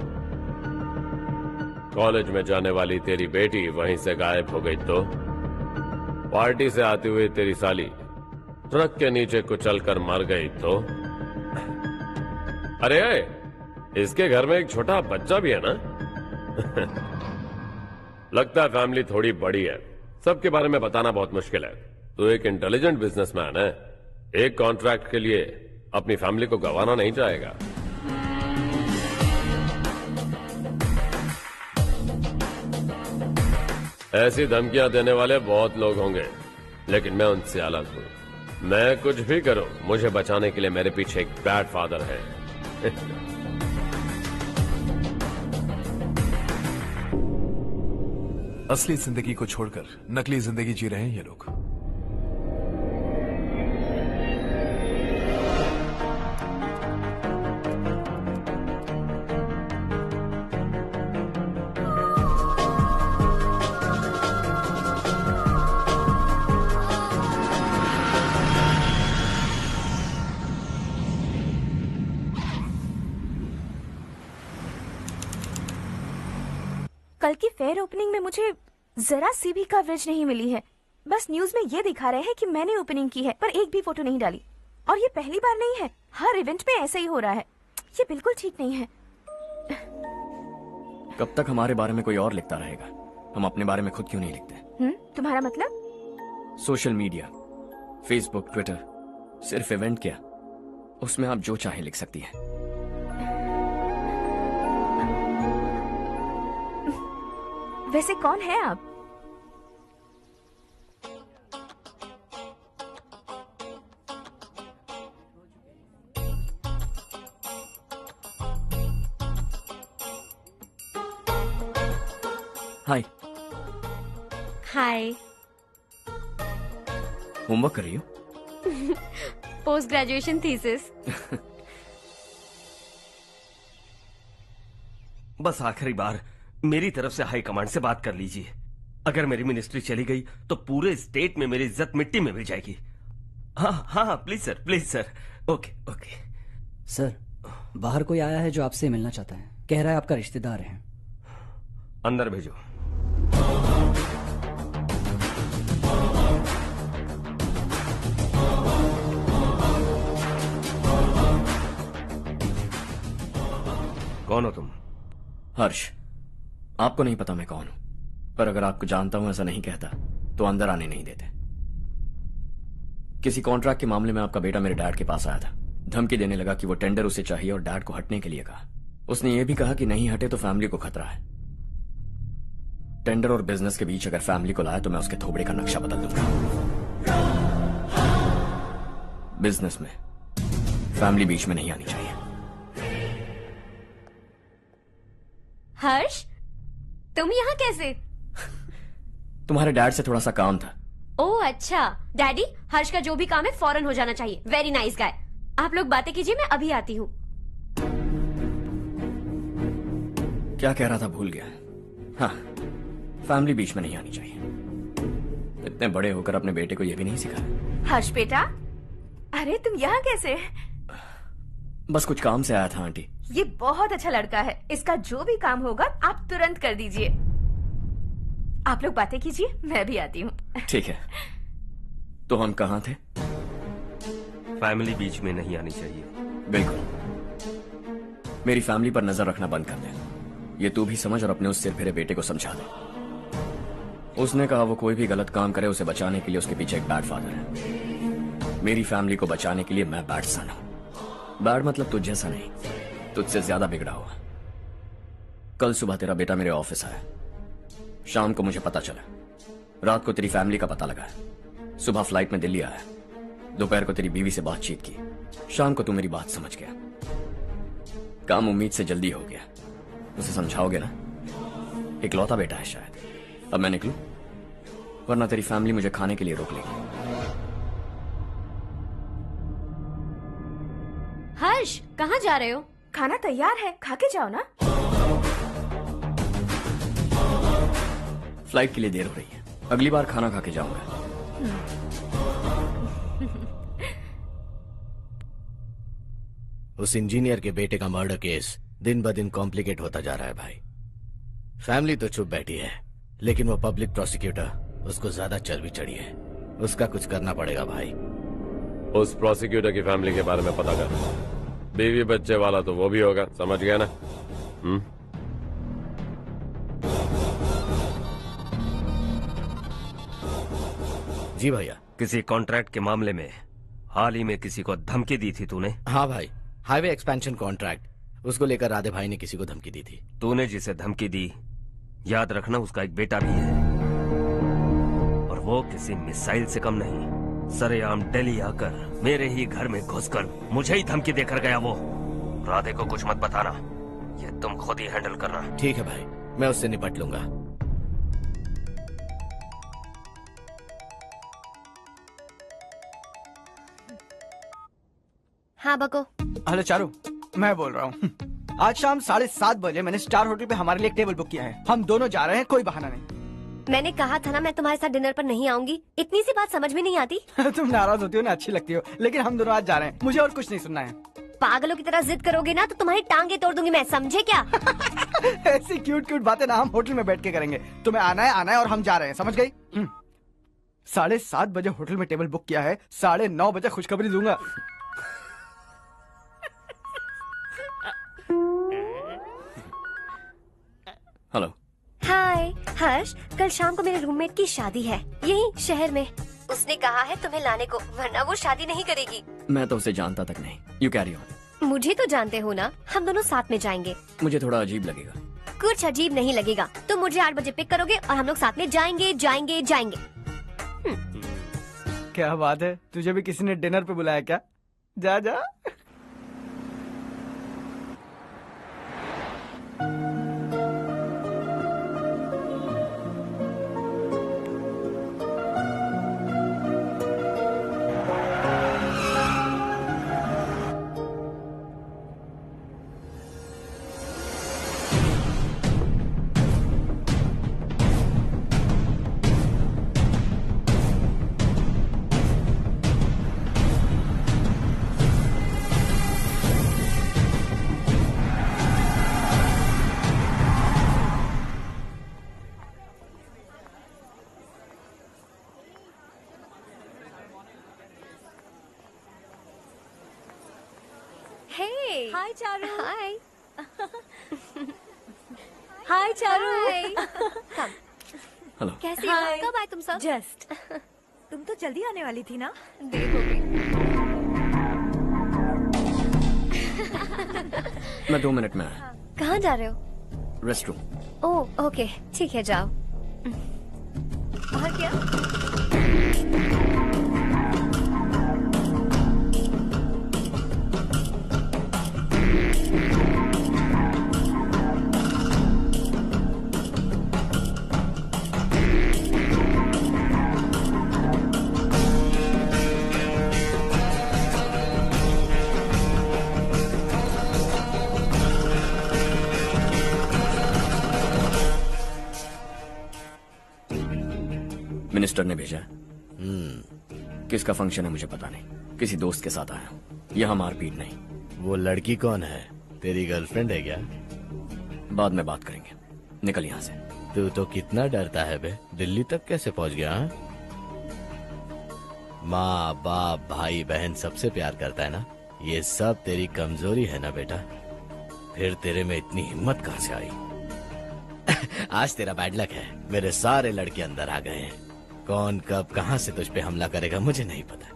कॉलेज में जाने वाली तेरी बेटी वहीं से गायब हो गई तो पार्टी से आती हुई तेरी साली ट्रक के नीचे कुचल कर मर गई तो अरे इसके घर में एक छोटा बच्चा भी है ना। लगता है फैमिली थोड़ी बड़ी है। सबके बारे में बताना बहुत मुश्किल है। तो एक इंटेलिजेंट बिजनेसमैन है, एक कॉन्ट्रैक्ट के लिए अपनी फैमिली को गंवाना नहीं चाहेगा। ऐसी धमकियां देने वाले बहुत लोग होंगे, लेकिन मैं उनसे अलग हूं। मैं कुछ भी करूं, मुझे बचाने के लिए मेरे पीछे एक बैड फादर है। असली जिंदगी को छोड़कर नकली जिंदगी जी रहे हैं ये लोग। कल की फेयर ओपनिंग में मुझे जरा सी भी कवरेज नहीं मिली है। बस न्यूज में ये दिखा रहे हैं कि मैंने ओपनिंग की है, पर एक भी फोटो नहीं डाली। और ये पहली बार नहीं है, हर इवेंट में ऐसे ही हो रहा है। ये बिल्कुल ठीक नहीं है। कब तक हमारे बारे में कोई और लिखता रहेगा? हम अपने बारे में खुद क्यों नहीं लिखते? तुम्हारा मतलब? सोशल मीडिया, फेसबुक, ट्विटर, सिर्फ इवेंट क्या, उसमें आप जो चाहे लिख सकती है। वैसे कौन है आप? हाय। हाय। होमवर्क कर रही हो? Post graduation thesis. बस आखिरी बार मेरी तरफ से हाई कमांड से बात कर लीजिए। अगर मेरी मिनिस्ट्री चली गई तो पूरे स्टेट में मेरी इज्जत मिट्टी में मिल जाएगी। हाँ हाँ please sir, please sir. Okay okay sir, बाहर कोई आया है जो आपसे मिलना चाहता है। कह रहा है आपका रिश्तेदार है। अंदर भेजो। कौन हो तुम? हर्ष। आपको नहीं पता मैं कौन हूं, पर अगर आपको जानता हूं ऐसा नहीं कहता तो अंदर आने नहीं देते। किसी कॉन्ट्रैक्ट के मामले में आपका बेटा मेरे डैड के पास आया था। धमकी देने लगा कि वो टेंडर उसे चाहिए और डैड को हटने के लिए कहा। उसने ये भी कहा कि नहीं हटे तो फैमिली को खतरा है। टेंडर और बिजनेस के बीच अगर फैमिली को लाया तो मैं उसके थोबड़े का नक्शा बदल दूंगा। बिजनेस में फैमिली बीच में नहीं आनी चाहिए। हर्ष, तुम यहाँ कैसे? तुम्हारे डैड से थोड़ा सा काम था। ओह अच्छा। डैडी, हर्ष का जो भी काम है फौरन हो जाना चाहिए। Very nice guy. आप लोग बातें कीजिए, मैं अभी आती हूँ। क्या कह रहा था भूल गया। हाँ, फैमिली बीच में नहीं आनी चाहिए। इतने बड़े होकर अपने बेटे को यह भी नहीं सिखाया। हर्ष बेटा, अरे तुम यहाँ कैसे? बस कुछ काम से आया था आंटी। ये बहुत अच्छा लड़का है, इसका जो भी काम होगा आप तुरंत कर दीजिए। आप लोग बातें कीजिए, मैं भी आती हूँ। ठीक है। तो हम कहाँ थे? फैमिली बीच में नहीं आनी चाहिए। बिल्कुल। मेरी फैमिली पर नजर रखना बंद कर दे। ये तू भी समझ और अपने उस सिर फेरे बेटे को समझा दे। उसने कहा वो कोई भी गलत काम करे उसे बचाने के लिए उसके पीछे एक बैड फादर है। मेरी फैमिली को बचाने के लिए मैं बैड सन हूं। बैड मतलब तुझ जैसा नहीं, तुझसे ज्यादा बिगड़ा हुआ। कल सुबह तेरा बेटा मेरे ऑफिस आया। शाम को मुझे पता चला। रात को तेरी फैमिली का पता लगा। सुबह फ्लाइट में दिल्ली आया। दोपहर को तेरी बीवी से बातचीत की। शाम को तू मेरी बात समझ गया। काम उम्मीद से जल्दी हो गया। उसे समझाओगे ना? इकलौता बेटा है शायद। अब मैं निकलूं, वरना तेरी फैमिली मुझे खाने के लिए रोक लेगी। हर्ष, कहाँ जा रहे हो? खाना तैयार है, खा के जाओ ना। फ्लाइट के लिए देर हो रही है, अगली बार खाना खा के जाऊंगा। उस इंजीनियर के बेटे का मर्डर केस दिन ब दिन कॉम्प्लिकेट होता जा रहा है भाई। फैमिली तो चुप बैठी है, लेकिन वो पब्लिक प्रोसिक्यूटर, उसको ज्यादा चर्बी चढ़ी है। उसका कुछ करना पड़ेगा भाई। उस प्रोसिक्यूटर की फैमिली के बारे में पता कर। बीवी बच्चे वाला तो वो भी होगा, समझ गया ना? जी भैया। किसी कॉन्ट्रैक्ट के मामले में हाल ही में किसी को धमकी दी थी तूने? हाँ भाई, हाईवे एक्सपेंशन कॉन्ट्रैक्ट, उसको लेकर राधे भाई ने किसी को धमकी दी थी। तूने जिसे धमकी दी, याद रखना उसका एक बेटा भी है, और वो किसी मिसाइल से कम नहीं। सरेआम दिल्ली आकर मेरे ही घर में घुसकर मुझे ही धमकी देकर गया वो। राधे को कुछ मत बताना, ये तुम खुद ही हैंडल करना। ठीक है भाई, मैं उससे निपट लूंगा। हाँ बको। हेलो चारू, मैं बोल रहा हूँ। आज शाम 7:30 बजे मैंने स्टार होटल पे हमारे लिए एक टेबल बुक किया है। हम दोनों जा रहे हैं, कोई बहाना नहीं। मैंने कहा था ना मैं तुम्हारे साथ डिनर पर नहीं आऊंगी। इतनी सी बात समझ में नहीं आती? तुम नाराज होती हो ना, अच्छी लगती हो, लेकिन हम दोनों आज जा रहे हैं। मुझे और कुछ नहीं सुनना है। पागलों की तरह जिद करोगे ना तो तुम्हारी टांगे तोड़ दूंगी मैं, समझे क्या? ऐसी क्यूट क्यूट बातें ना हम होटल में बैठ के करेंगे। तुम्हें आना है और हम जा रहे हैं, समझ गई? 7:30 बजे होटल में टेबल बुक किया है, 9:30 बजे खुशखबरी दूंगा। हेलो। हाय हर्ष, कल शाम को मेरे रूममेट की शादी है यही शहर में। उसने कहा है तुम्हें लाने को, वरना वो शादी नहीं करेगी। मैं तो उसे जानता तक नहीं। You carry on. मुझे तो जानते हो ना, हम दोनों साथ में जाएंगे। मुझे थोड़ा अजीब लगेगा। कुछ अजीब नहीं लगेगा। तुम मुझे 8 बजे पिक करोगे और हम लोग साथ में जाएंगे जाएंगे जाएंगे। क्या बात है, तुझे भी किसी ने डिनर पे बुलाया क्या? जा जा। Hey. Hi चारू। Hi. हाय चारू। Come. हेलो। कैसी हो? कब आए तुम सब? जस्ट। तुम तो जल्दी आने वाली थी ना? देर हो गई। मैं 2 मिनट में आया। कहाँ जा रहे हो? Rest room. ओह ओके, ठीक है जाओ। और क्या? मिनिस्टर ने भेजा। किसका फंक्शन है मुझे पता नहीं, किसी दोस्त के साथ आया हूँ। यहाँ मारपीट नहीं। वो लड़की कौन है? तेरी गर्लफ्रेंड है क्या? बाद में बात करेंगे, निकल यहाँ से। तू तो कितना डरता है बे, दिल्ली तक कैसे पहुँच गया? हाँ? माँ बाप भाई बहन सबसे प्यार करता है ना, ये सब तेरी कमजोरी है ना बेटा। फिर तेरे में इतनी हिम्मत कहाँ से आई? आज तेरा बैड लक है, मेरे सारे लड़के अंदर आ गए हैं। कौन कब कहां से तुझ पे हमला करेगा मुझे नहीं पता।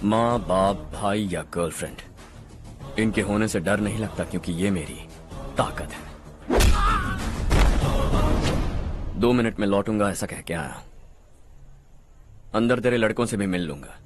माँ बाप भाई या गर्लफ्रेंड, इनके होने से डर नहीं लगता, क्योंकि ये मेरी ताकत है। 2 मिनट में लौटूंगा ऐसा कह के आया। अंदर तेरे लड़कों से भी मिल लूंगा।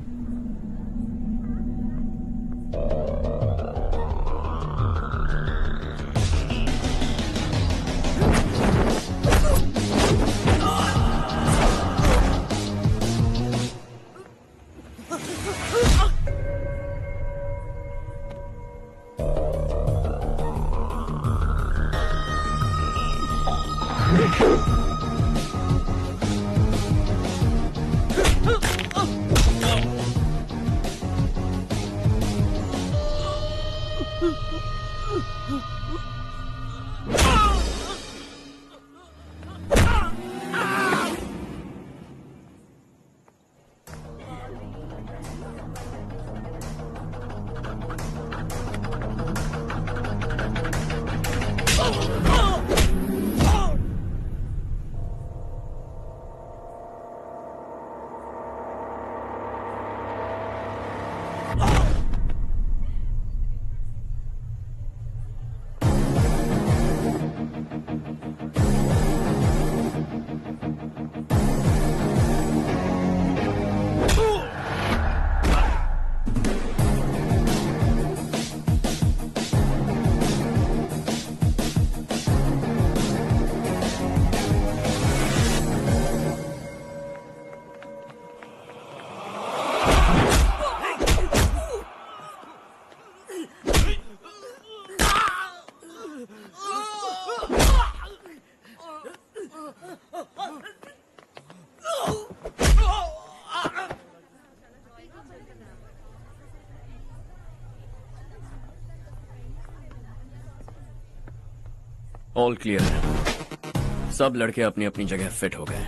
ऑल क्लियर है। सब लड़के अपनी अपनी जगह फिट हो गए।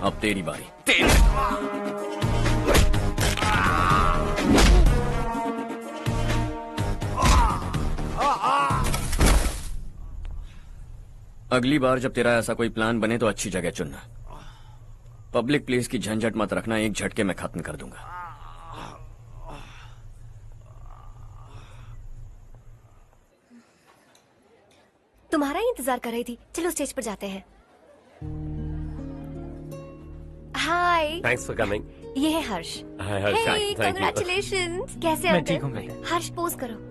अब तेरी बारी। अगली बार जब तेरा ऐसा कोई प्लान बने तो अच्छी जगह चुनना। पब्लिक प्लेस की झंझट मत रखना, एक झटके में खत्म कर दूंगा। तुम्हारा ही इंतजार कर रही थी। चलो स्टेज पर जाते हैं। हाय। Thanks for coming. ये है Harsh. Hi Harsh, thank you. Congratulations. कैसे मैं हो? ठीक हूँ बेटे। हर्ष पोज करो।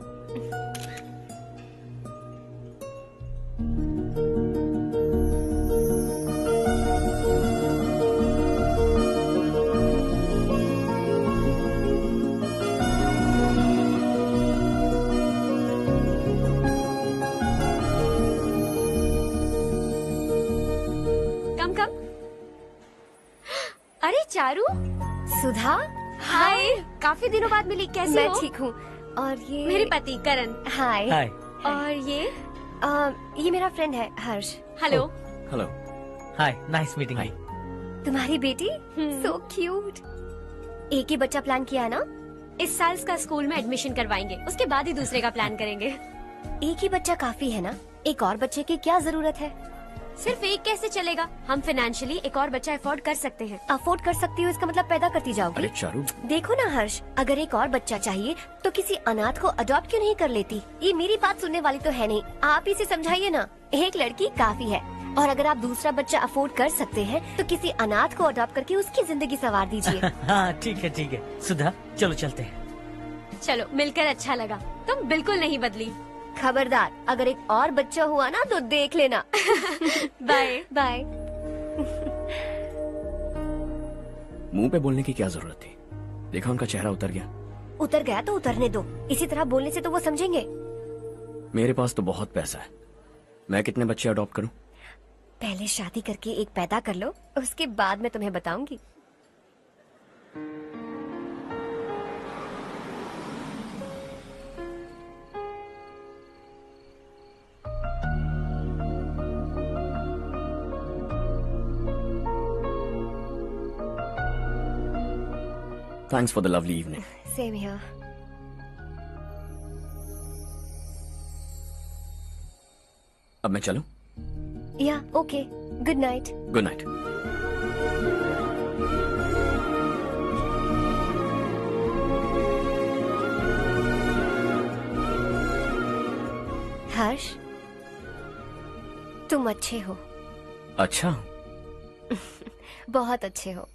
अरे चारू। सुधा। हाय, काफी दिनों बाद मिली, कैसी मैं हो? ठीक हूँ। और ये मेरे पति करण। हाय। हाय। और ये मेरा फ्रेंड है Harsh. Hello. Hello. Hi, nice meeting you. तुम्हारी बेटी सो क्यूट। एक ही बच्चा प्लान किया है ना? इस साल इसका स्कूल में एडमिशन करवाएंगे, उसके बाद ही दूसरे का प्लान करेंगे। एक ही बच्चा काफी है ना? एक और बच्चे की क्या जरूरत है? सिर्फ एक कैसे चलेगा? हम फाइनेंशियली एक और बच्चा अफोर्ड कर सकते हैं। अफोर्ड कर सकती हो इसका मतलब पैदा करती जाओगी? अरे चारू, देखो ना हर्ष, अगर एक और बच्चा चाहिए तो किसी अनाथ को अडॉप्ट क्यों नहीं कर लेती? ये मेरी बात सुनने वाली तो है नहीं, आप ही से समझाइए ना। एक लड़की काफी है, और अगर आप दूसरा बच्चा अफोर्ड कर सकते हैं तो किसी अनाथ को अडॉप्ट करके उसकी जिंदगी संवार दीजिए। हाँ ठीक है सुधा, चलो चलते हैं। चलो, मिलकर अच्छा लगा। तुम बिल्कुल नहीं बदली। खबरदार, अगर एक और बच्चा हुआ ना तो देख लेना। Bye bye. मुंह पे बोलने की क्या जरूरत थी? देखा उनका चेहरा उतर गया। उतर गया तो उतरने दो, इसी तरह बोलने से तो वो समझेंगे। मेरे पास तो बहुत पैसा है, मैं कितने बच्चे अडॉप्ट करूं? पहले शादी करके एक पैदा कर लो, उसके बाद मैं तुम्हें बताऊंगी। Thanks for the lovely evening. Same here. अब मैं चलूं? Yeah, okay. Good night. Good night. हर्ष, तुम अच्छे हो। अच्छा। बहुत अच्छे हो।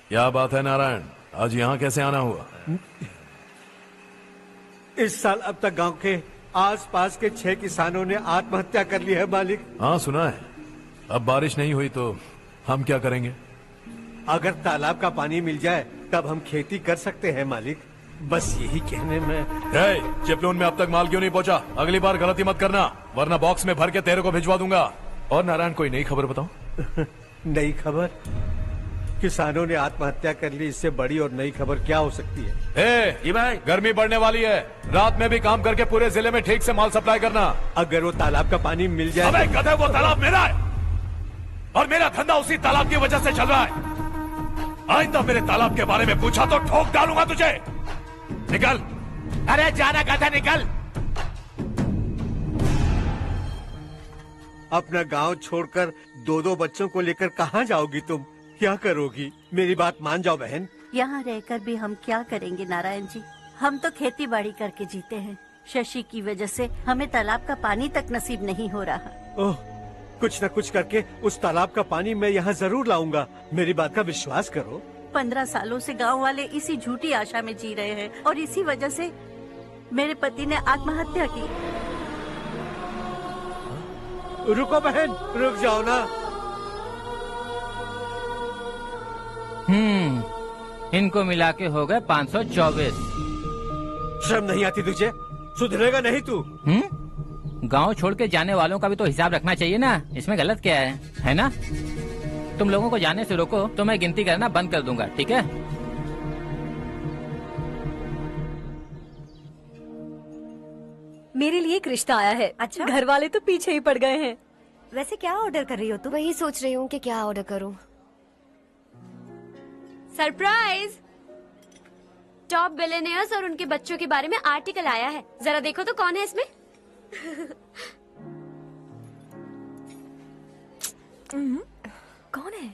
क्या बात है नारायण, आज यहाँ कैसे आना हुआ? इस साल अब तक गांव के आसपास के 6 किसानों ने आत्महत्या कर ली है मालिक। हाँ सुना है। अब बारिश नहीं हुई तो हम क्या करेंगे? अगर तालाब का पानी मिल जाए तब हम खेती कर सकते हैं मालिक। बस यही कहने में। चिपलून में अब तक माल क्यों नहीं पहुँचा? अगली बार गलती मत करना, वरना बॉक्स में भर के तेरे को भिजवा दूंगा। और नारायण, कोई नई खबर बताओ। नई खबर? किसानों ने आत्महत्या कर ली, इससे बड़ी और नई खबर क्या हो सकती है? ये भाई, गर्मी बढ़ने वाली है, रात में भी काम करके पूरे जिले में ठीक से माल सप्लाई करना। अगर वो तालाब का पानी मिल जाए। अबे गधे, वो तालाब मेरा है और मेरा धंधा उसी तालाब की वजह से चल रहा है। आइंदा मेरे तालाब के बारे में पूछा तो ठोक डालूंगा तुझे। निकल। अरे जाना गधा, निकल। अपना गांव छोड़कर 2-2 बच्चों को लेकर कहाँ जाओगी तुम? क्या करोगी? मेरी बात मान जाओ बहन। यहाँ रहकर भी हम क्या करेंगे नारायण जी? हम तो खेती बाड़ी करके जीते हैं। शशि की वजह से हमें तालाब का पानी तक नसीब नहीं हो रहा। ओह, कुछ न कुछ करके उस तालाब का पानी मैं यहाँ जरूर लाऊंगा। मेरी बात का विश्वास करो। 15 सालों से गांव वाले इसी झूठी आशा में जी रहे हैं और इसी वजह से मेरे पति ने आत्महत्या की। रुको बहन, रुक जाओ ना। इनको मिला के हो गए 524। शर्म नहीं आती तुझे? सुधरेगा नहीं तू? गांव छोड़ के जाने वालों का भी तो हिसाब रखना चाहिए ना। इसमें गलत क्या है ना? तुम लोगों को जाने से रोको तो मैं गिनती करना बंद कर दूंगा, ठीक है? मेरे लिए एक रिश्ता आया है। अच्छा? घर वाले तो पीछे ही पड़ गए हैं। वैसे क्या ऑर्डर कर रही हो तुम? वही सोच रही हूँ कि क्या ऑर्डर करूँ। सरप्राइज! टॉप बिलियनियर्स और उनके बच्चों के बारे में आर्टिकल आया है, जरा देखो तो कौन है इसमें। कौन है?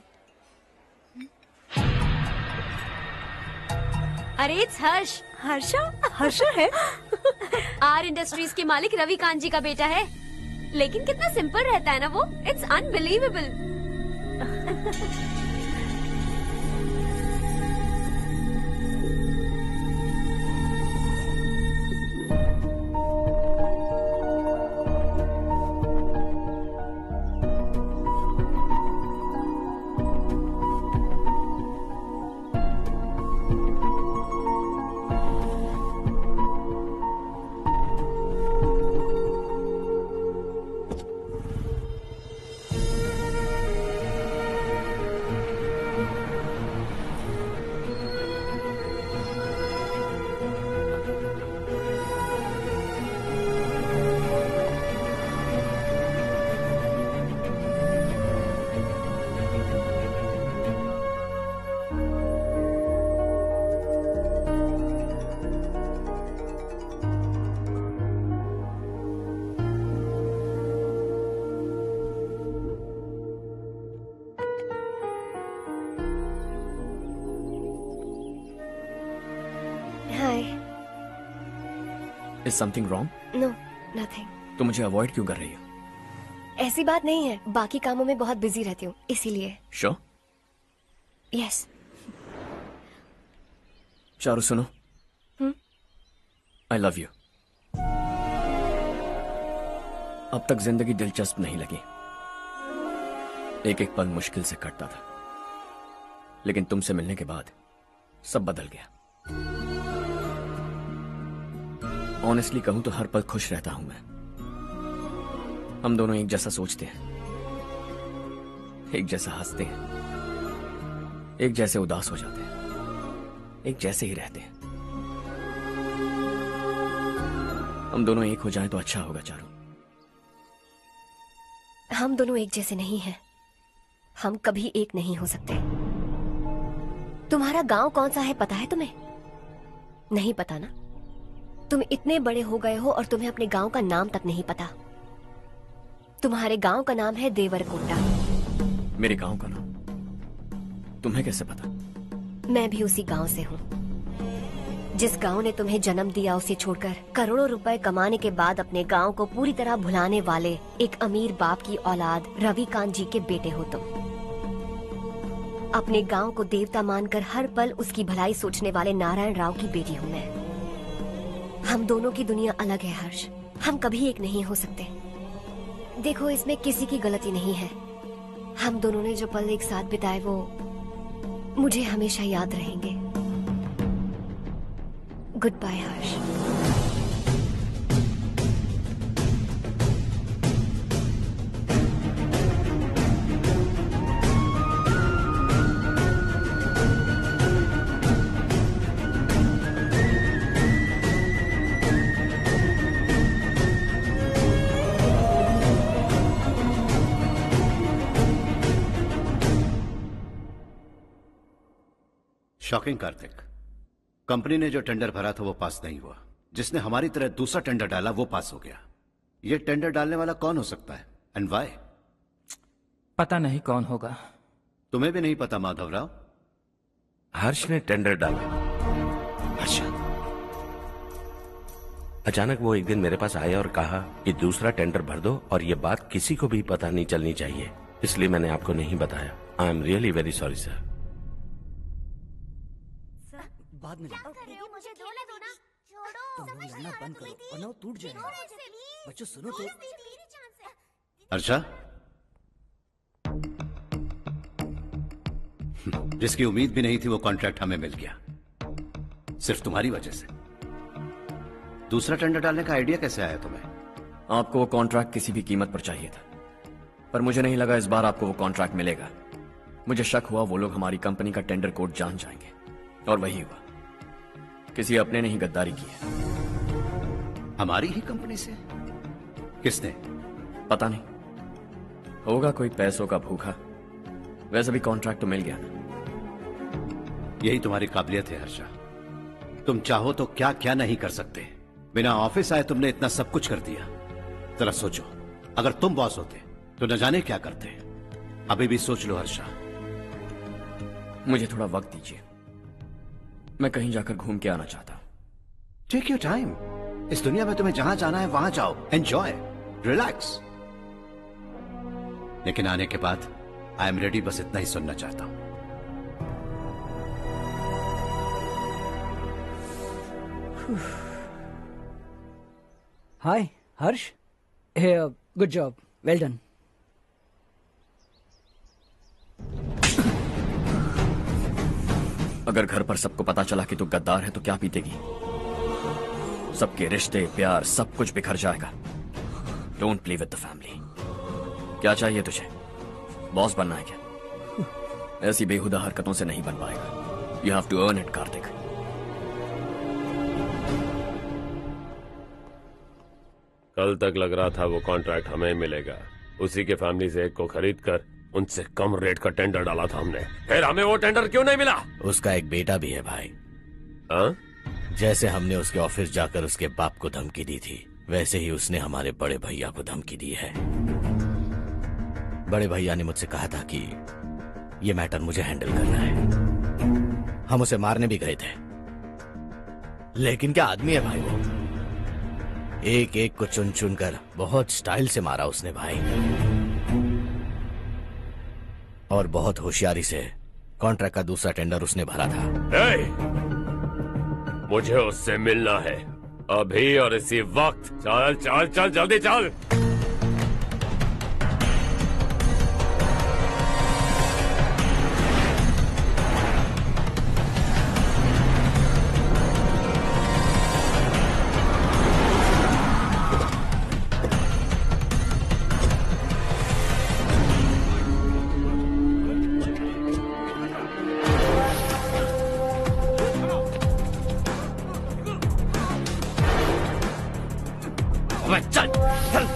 अरे इट्स हर्ष। हर्षा है? आर इंडस्ट्रीज के मालिक रवि कांत जी का बेटा है। लेकिन कितना सिंपल रहता है ना वो। It's unbelievable. Is something wrong? No, nothing. तो मुझे अवॉइड क्यों कर रही हो? ऐसी बात नहीं है, बाकी कामों में बहुत बिजी रहती हूँ इसीलिए। श्योर? यस। चारू सुनो, आई लव यू। अब तक जिंदगी दिलचस्प नहीं लगी, एक एक पल मुश्किल से कटता था, लेकिन तुमसे मिलने के बाद सब बदल गया। ऑनेस्टली कहूं तो हर पल खुश रहता हूं मैं। हम दोनों एक जैसा सोचते हैं, एक जैसा हंसते हैं, एक जैसे उदास हो जाते हैं, एक जैसे ही रहते हैं। हम दोनों एक हो जाएं तो अच्छा होगा चारू। हम दोनों एक जैसे नहीं हैं, हम कभी एक नहीं हो सकते। तुम्हारा गांव कौन सा है पता है तुम्हें? नहीं पता ना? तुम इतने बड़े हो गए हो और तुम्हें अपने गांव का नाम तक नहीं पता। तुम्हारे गांव का नाम है देवरकोटा। मेरे गांव का नाम तुम्हें कैसे पता? मैं भी उसी गांव से हूँ। जिस गांव ने तुम्हें जन्म दिया उसे छोड़कर करोड़ों रुपए कमाने के बाद अपने गांव को पूरी तरह भुलाने वाले एक अमीर बाप की औलाद रविकांत जी के बेटे हो तुम। अपने गांव को देवता मानकर हर पल उसकी भलाई सोचने वाले नारायण राव की बेटी हूँ मैं। हम दोनों की दुनिया अलग है हर्ष, हम कभी एक नहीं हो सकते। देखो इसमें किसी की गलती नहीं है। हम दोनों ने जो पल एक साथ बिताए वो मुझे हमेशा याद रहेंगे। गुड बाय हर्ष। शॉकिंग कार्तिक, कंपनी ने जो टेंडर भरा था वो पास नहीं हुआ। जिसने हमारी तरह दूसरा टेंडर डाला वो पास हो गया। ये टेंडर डालने वाला कौन हो सकता है एंड व्हाई? पता नहीं कौन होगा। तुम्हें भी नहीं पता माधवराव? हर्ष ने टेंडर डाला। अच्छा। अचानक वो एक दिन मेरे पास आया और कहा कि दूसरा टेंडर भर दो और ये बात किसी को भी पता नहीं चलनी चाहिए, इसलिए मैंने आपको नहीं बताया। I am really very sorry sir. बाद में मुझे धोने दो ना। छोड़ो, तुम लड़ना बंद करो वरना वो टूट जाएगा। बच्चों सुनो तो। अर्षा, जिसकी उम्मीद भी नहीं थी वो कॉन्ट्रैक्ट हमें मिल गया, सिर्फ तुम्हारी वजह से। दूसरा टेंडर डालने का आइडिया कैसे आया तुम्हें? आपको वो कॉन्ट्रैक्ट किसी भी कीमत पर चाहिए था, पर मुझे नहीं लगा इस बार आपको वो कॉन्ट्रैक्ट मिलेगा। मुझे शक हुआ वो लोग हमारी कंपनी का टेंडर कोड जान जाएंगे, और वही हुआ। किसी अपने ने ही गद्दारी की है। हमारी ही कंपनी से? किसने? पता नहीं, होगा कोई पैसों का भूखा। वैसे भी कॉन्ट्रैक्ट तो मिल गया ना। यही तुम्हारी काबिलियत है हर्षा, तुम चाहो तो क्या क्या नहीं कर सकते। बिना ऑफिस आए तुमने इतना सब कुछ कर दिया। जरा सोचो, अगर तुम बॉस होते तो न जाने क्या करते। अभी भी सोच लो हर्षा। मुझे थोड़ा वक्त दीजिए, मैं कहीं जाकर घूम के आना चाहता हूं। Take your time. इस दुनिया में तुम्हें जहां जाना है वहां जाओ, एंजॉय, रिलैक्स। लेकिन आने के बाद आई एम रेडी, बस इतना ही सुनना चाहता हूं। हाय हर्ष। हे गुड जॉब, वेल डन। अगर घर पर सबको पता चला कि तू गद्दार है तो क्या पीतेगी? सबके रिश्ते प्यार सब कुछ बिखर जाएगा। Don't play with the family. क्या चाहिए तुझे? बॉस बनना है क्या? ऐसी बेहुदा हरकतों से नहीं बन पाएगा। You have to earn it Kartik. कल तक लग रहा था वो कॉन्ट्रैक्ट हमें मिलेगा। उसी के फैमिली से एक को खरीद कर उनसे कम रेट का टेंडर डाला था हमने, फिर हमें वो टेंडर क्यों नहीं मिला? उसका एक बेटा भी है भाई। हाँ? जैसे हमने उसके ऑफिस जाकर उसके बाप को धमकी दी थी, वैसे ही उसने हमारे बड़े भैया को धमकी दी है। बड़े भैया ने मुझसे कहा था कि ये मैटर मुझे हैंडल करना है। हम उसे मारने भी गए थे, लेकिन क्या आदमी है भाई वो। एक एक को चुन चुन कर बहुत स्टाइल से मारा उसने भाई, और बहुत होशियारी से कॉन्ट्रैक्ट का दूसरा टेंडर उसने भरा था। मुझे उससे मिलना है अभी और इसी वक्त। चल चल चल जल्दी चल। चल चल।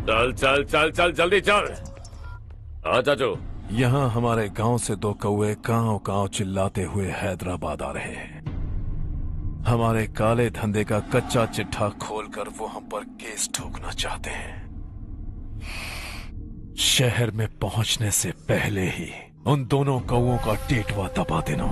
चल चल चल चल जल्दी चल। हाँ चाचू। यहाँ हमारे गांव से 2 कौवे कांव चिल्लाते हुए हैदराबाद आ रहे हैं। हमारे काले धंधे का कच्चा चिट्ठा खोलकर वो हम पर केस ठोकना चाहते हैं। शहर में पहुंचने से पहले ही उन दोनों कौवों का टेटवा दबा देना।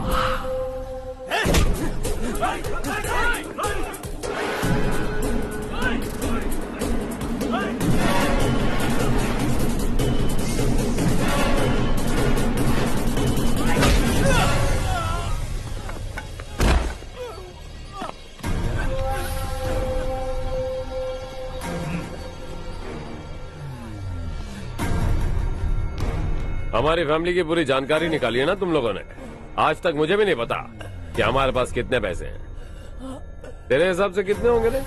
हमारी फैमिली की पूरी जानकारी निकाली है ना तुम लोगों ने। आज तक मुझे भी नहीं पता कि हमारे पास कितने पैसे हैं। तेरे हिसाब से कितने होंगे रे?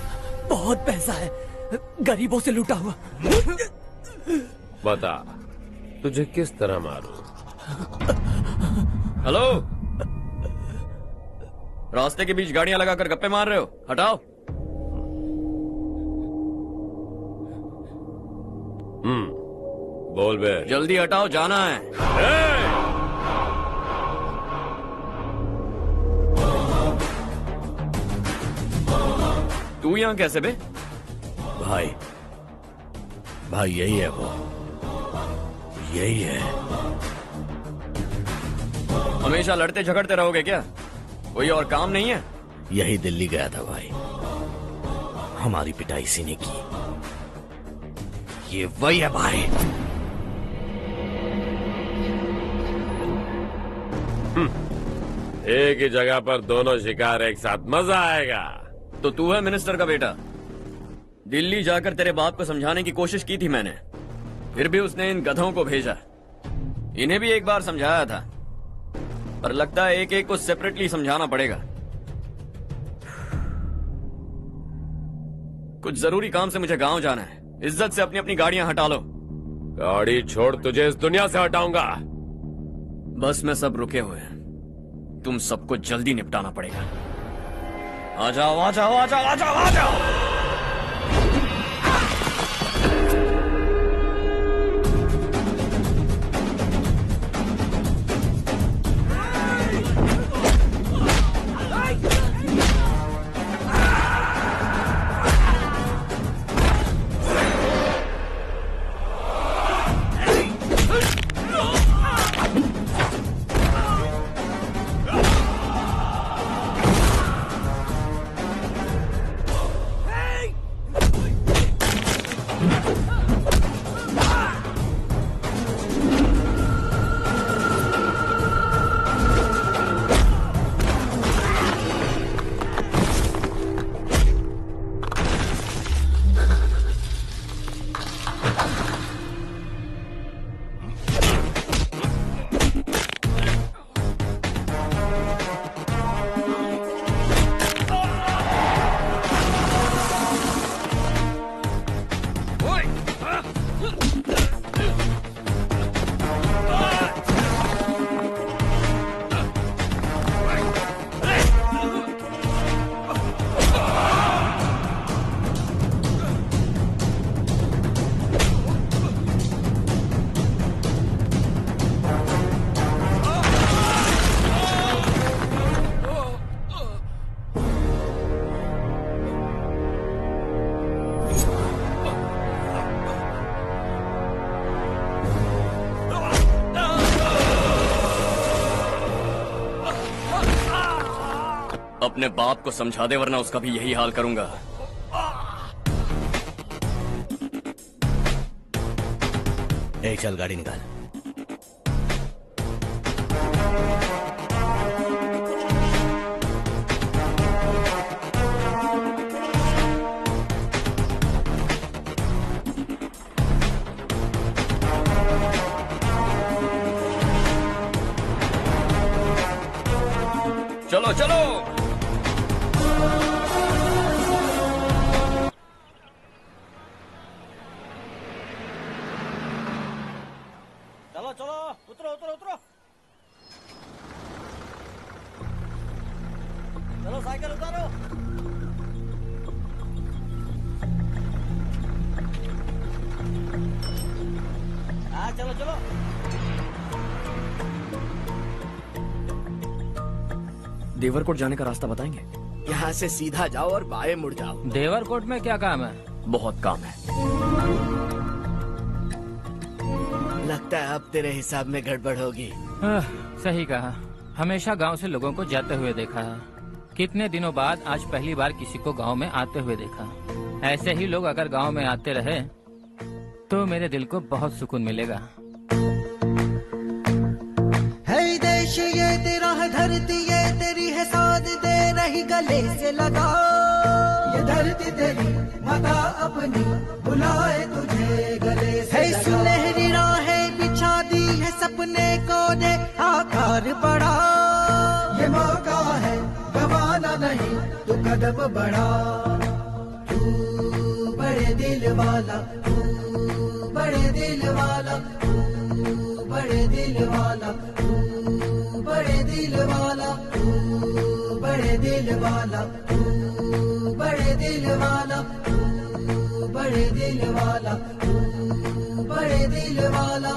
बहुत पैसा है, गरीबों से लूटा हुआ। बता तुझे किस तरह मारूं? हेलो, रास्ते के बीच गाड़ियां लगाकर गप्पे मार रहे हो? हटाओ। बोल बे। जल्दी हटाओ, जाना है। तू यहाँ कैसे बे? भाई यही है वो, यही है। हमेशा लड़ते झगड़ते रहोगे क्या? कोई और काम नहीं है? यही दिल्ली गया था भाई, हमारी पिटाई इसी ने की। ये वही है भाई। एक ही जगह पर दोनों शिकार एक साथ, मजा आएगा। तो तू है मिनिस्टर का बेटा। दिल्ली जाकर तेरे बाप को समझाने की कोशिश की थी मैंने, फिर भी उसने इन गधों को भेजा। इन्हें भी एक बार समझाया था, पर लगता है एक एक को सेपरेटली समझाना पड़ेगा। कुछ जरूरी काम से मुझे गांव जाना है। इज्जत से अपनी अपनी गाड़ियां हटा लो। गाड़ी छोड़, तुझे इस दुनिया से हटाऊंगा। बस में सब रुके हुए हैं, तुम सबको जल्दी निपटाना पड़ेगा। आ जाओ आ जाओ आ जाओ आ जाओ आ जाओ। अपने बाप को समझा दे वरना उसका भी यही हाल करूंगा। ए, चल गाड़ी निकाल। चलो चलो। चलो चलो, उतरो उतरो उतरो। चलो साइकिल उतारो। हाँ चलो चलो। देवरकोट जाने का रास्ता बताएंगे? यहाँ से सीधा जाओ और बाएं मुड़ जाओ। देवरकोट में क्या काम है? बहुत काम है। लगता है अब तेरे हिसाब में गड़बड़ होगी। सही कहा। हमेशा गांव से लोगों को जाते हुए देखा है। कितने दिनों बाद आज पहली बार किसी को गांव में आते हुए देखा। ऐसे ही लोग अगर गांव में आते रहे तो मेरे दिल को बहुत सुकून मिलेगा। है देश ये तेरा है, धरती ये तेरी है, साथ दे रही गले से लगा। ये धरती तेरी माता अपनी बुलाए तुझे गले से लगा। सुनहरी राहें बिछा दी है, सपने को दे आकार बढ़ा। ये मौका है गवाना नहीं, तू कदम बढ़ा। तू बड़े दिल वाला, तू बड़े दिल वाला, तू बड़े दिल वाला, तू बड़े दिल वाला, तू बड़े दिल वाला, तू बड़े दिल वाला, तू बड़े दिल वाला, तू बड़े दिल वाला।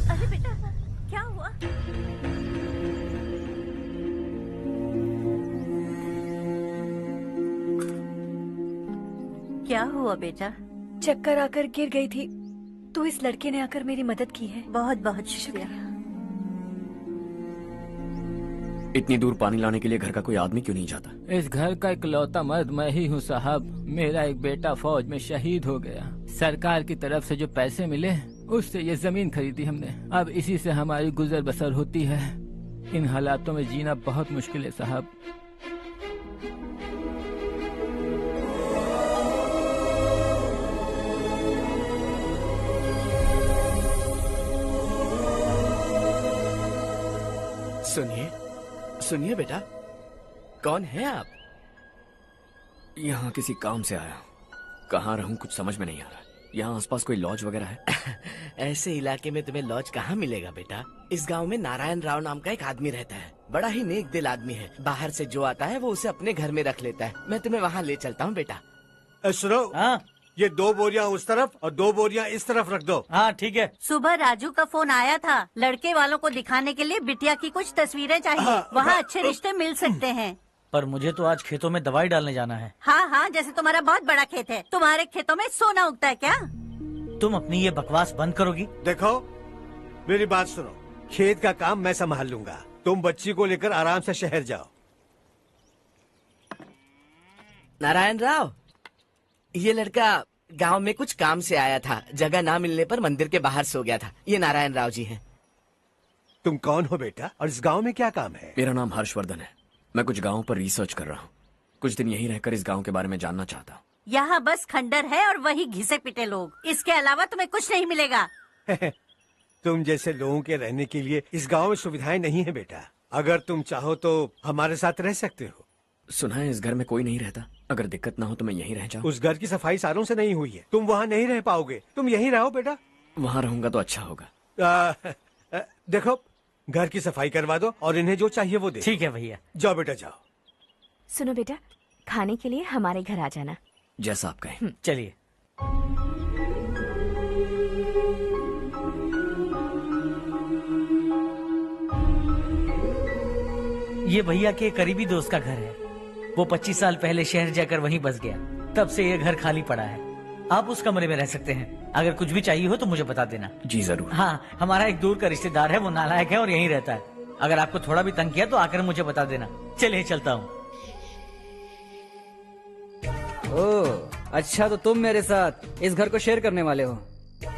अरे बेटा क्या हुआ? क्या हुआ बेटा? चक्कर आकर गिर गई थी तो इस लड़के ने आकर मेरी मदद की है। बहुत बहुत शुक्रिया। इतनी दूर पानी लाने के लिए घर का कोई आदमी क्यों नहीं जाता? इस घर का इकलौता मर्द मैं ही हूँ साहब। मेरा एक बेटा फौज में शहीद हो गया। सरकार की तरफ से जो पैसे मिले उससे ये जमीन खरीदी हमने। अब इसी से हमारी गुजर बसर होती है। इन हालातों में जीना बहुत मुश्किल है साहब। सुनिए सुनिए बेटा, कौन है आप? यहाँ किसी काम से आया हूँ। कहाँ रहूँ कुछ समझ में नहीं आ रहा। यहाँ आसपास कोई लॉज वगैरह है? ऐसे इलाके में तुम्हें लॉज कहाँ मिलेगा बेटा? इस गांव में नारायण राव नाम का एक आदमी रहता है। बड़ा ही नेक दिल आदमी है। बाहर से जो आता है वो उसे अपने घर में रख लेता है। मैं तुम्हें वहाँ ले चलता हूँ बेटा। सुनो, ये 2 बोरियां उस तरफ और 2 बोरियां इस तरफ रख दो। हाँ ठीक है। सुबह राजू का फोन आया था। लड़के वालों को दिखाने के लिए बिटिया की कुछ तस्वीरें चाहिए। वहाँ अच्छे रिश्ते मिल सकते हैं। पर मुझे तो आज खेतों में दवाई डालने जाना है। हाँ हाँ, जैसे तुम्हारा बहुत बड़ा खेत है। तुम्हारे खेतों में सोना उगता है क्या? तुम अपनी ये बकवास बंद करोगी? देखो मेरी बात सुनो, खेत का काम मैं संभाल लूंगा। तुम बच्ची को लेकर आराम से शहर जाओ। नारायण राव, ये लड़का गांव में कुछ काम से आया था। जगह ना मिलने पर मंदिर के बाहर सो गया था। ये नारायण राव जी हैं। तुम कौन हो बेटा और इस गांव में क्या काम है? मेरा नाम हर्षवर्धन है। मैं कुछ गाँव पर रिसर्च कर रहा हूँ। कुछ दिन यहीं रहकर इस गाँव के बारे में जानना चाहता हूँ। यहाँ बस खंडर है और वही घिसे पिटे लोग। इसके अलावा तुम्हें कुछ नहीं मिलेगा। तुम जैसे लोगों के रहने के लिए इस गांव में सुविधाएं नहीं है बेटा। अगर तुम चाहो तो हमारे साथ रह सकते हो। सुना है इस घर में कोई नहीं रहता। अगर दिक्कत ना हो तो मैं यहीं रह जाऊँ। उस घर की सफाई सालों से नहीं हुई है। तुम वहाँ नहीं रह पाओगे। तुम यहीं रहो बेटा। वहाँ रहूंगा तो अच्छा होगा। देखो, घर की सफाई करवा दो और इन्हें जो चाहिए वो दे। ठीक है भैया। जाओ बेटा जाओ। सुनो बेटा, खाने के लिए हमारे घर आ जाना। जैसा आप कहें। चलिए। ये भैया के करीबी दोस्त का घर है। वो 25 साल पहले शहर जाकर वहीं बस गया। तब से ये घर खाली पड़ा है। आप उस कमरे में रह सकते हैं। अगर कुछ भी चाहिए हो तो मुझे बता देना। जी जरूर। हाँ, हमारा एक दूर का रिश्तेदार है, वो नालायक है और यहीं रहता है। अगर आपको थोड़ा भी तंग किया तो आकर मुझे बता देना। चलिए चलता हूँ। ओह, अच्छा तो तुम मेरे साथ इस घर को शेयर करने वाले हो।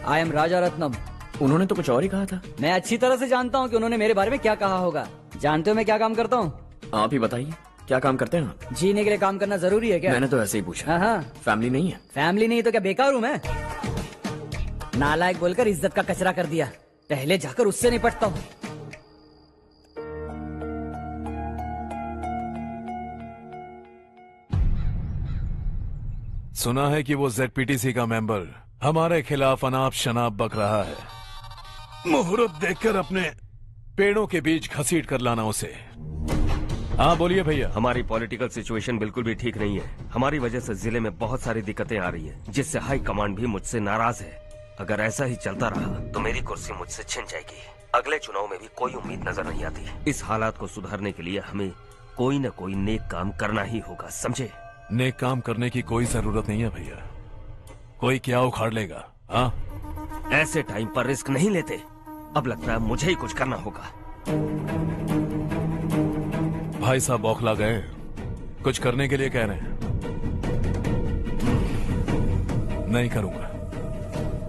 आई एम राजा रत्नम। उन्होंने तो कुछ और ही कहा था। मैं अच्छी तरह से जानता हूँ कि उन्होंने मेरे बारे में क्या कहा होगा। जानते हो मैं क्या काम करता हूँ? आप ही बताइए, क्या काम करते हैं आप? जीने के लिए काम करना जरूरी है क्या? मैंने तो ऐसे ही पूछा। हाँ, फैमिली नहीं है? फैमिली नहीं तो क्या बेकार हूँ मैं? नालायक बोलकर इज्जत का कचरा कर दिया। पहले जाकर उससे निपटता हूँ। सुना है कि वो ZPTC का मेंबर हमारे खिलाफ अनाप शनाप बक रहा है। मुहूर्त देखकर अपने पेड़ों के बीच घसीट कर लाना उसे। हाँ बोलिए भैया। हमारी पॉलिटिकल सिचुएशन बिल्कुल भी ठीक नहीं है। हमारी वजह से जिले में बहुत सारी दिक्कतें आ रही हैं, जिससे हाई कमांड भी मुझसे नाराज है। अगर ऐसा ही चलता रहा तो मेरी कुर्सी मुझसे छिन जाएगी। अगले चुनाव में भी कोई उम्मीद नजर नहीं आती। इस हालात को सुधारने के लिए हमें कोई न कोई नेक काम करना ही होगा, समझे? नेक काम करने की कोई जरूरत नहीं है भैया। कोई क्या उखाड़ लेगा? हाँ, ऐसे टाइम पर रिस्क नहीं लेते। अब लगता है मुझे ही कुछ करना होगा। भाई साहब बौखला गए, कुछ करने के लिए कह रहे हैं। नहीं करूंगा,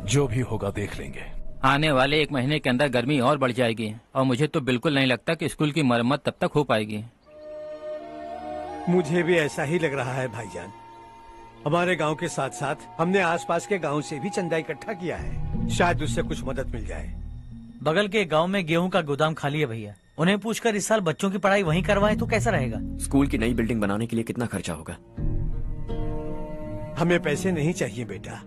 जो भी होगा देख लेंगे। आने वाले 1 महीने के अंदर गर्मी और बढ़ जाएगी और मुझे तो बिल्कुल नहीं लगता कि स्कूल की मरम्मत तब तक हो पाएगी। मुझे भी ऐसा ही लग रहा है भाईजान। हमारे गांव के साथ साथ हमने आसपास के गांव से भी चंदा इकट्ठा किया है, शायद उससे कुछ मदद मिल जाए। बगल के गांव में गेहूं का गोदाम खाली है भैया। उन्हें पूछकर इस साल बच्चों की पढ़ाई वहीं करवाएं तो कैसा रहेगा? स्कूल की नई बिल्डिंग बनाने के लिए कितना खर्चा होगा? हमें पैसे नहीं चाहिए बेटा।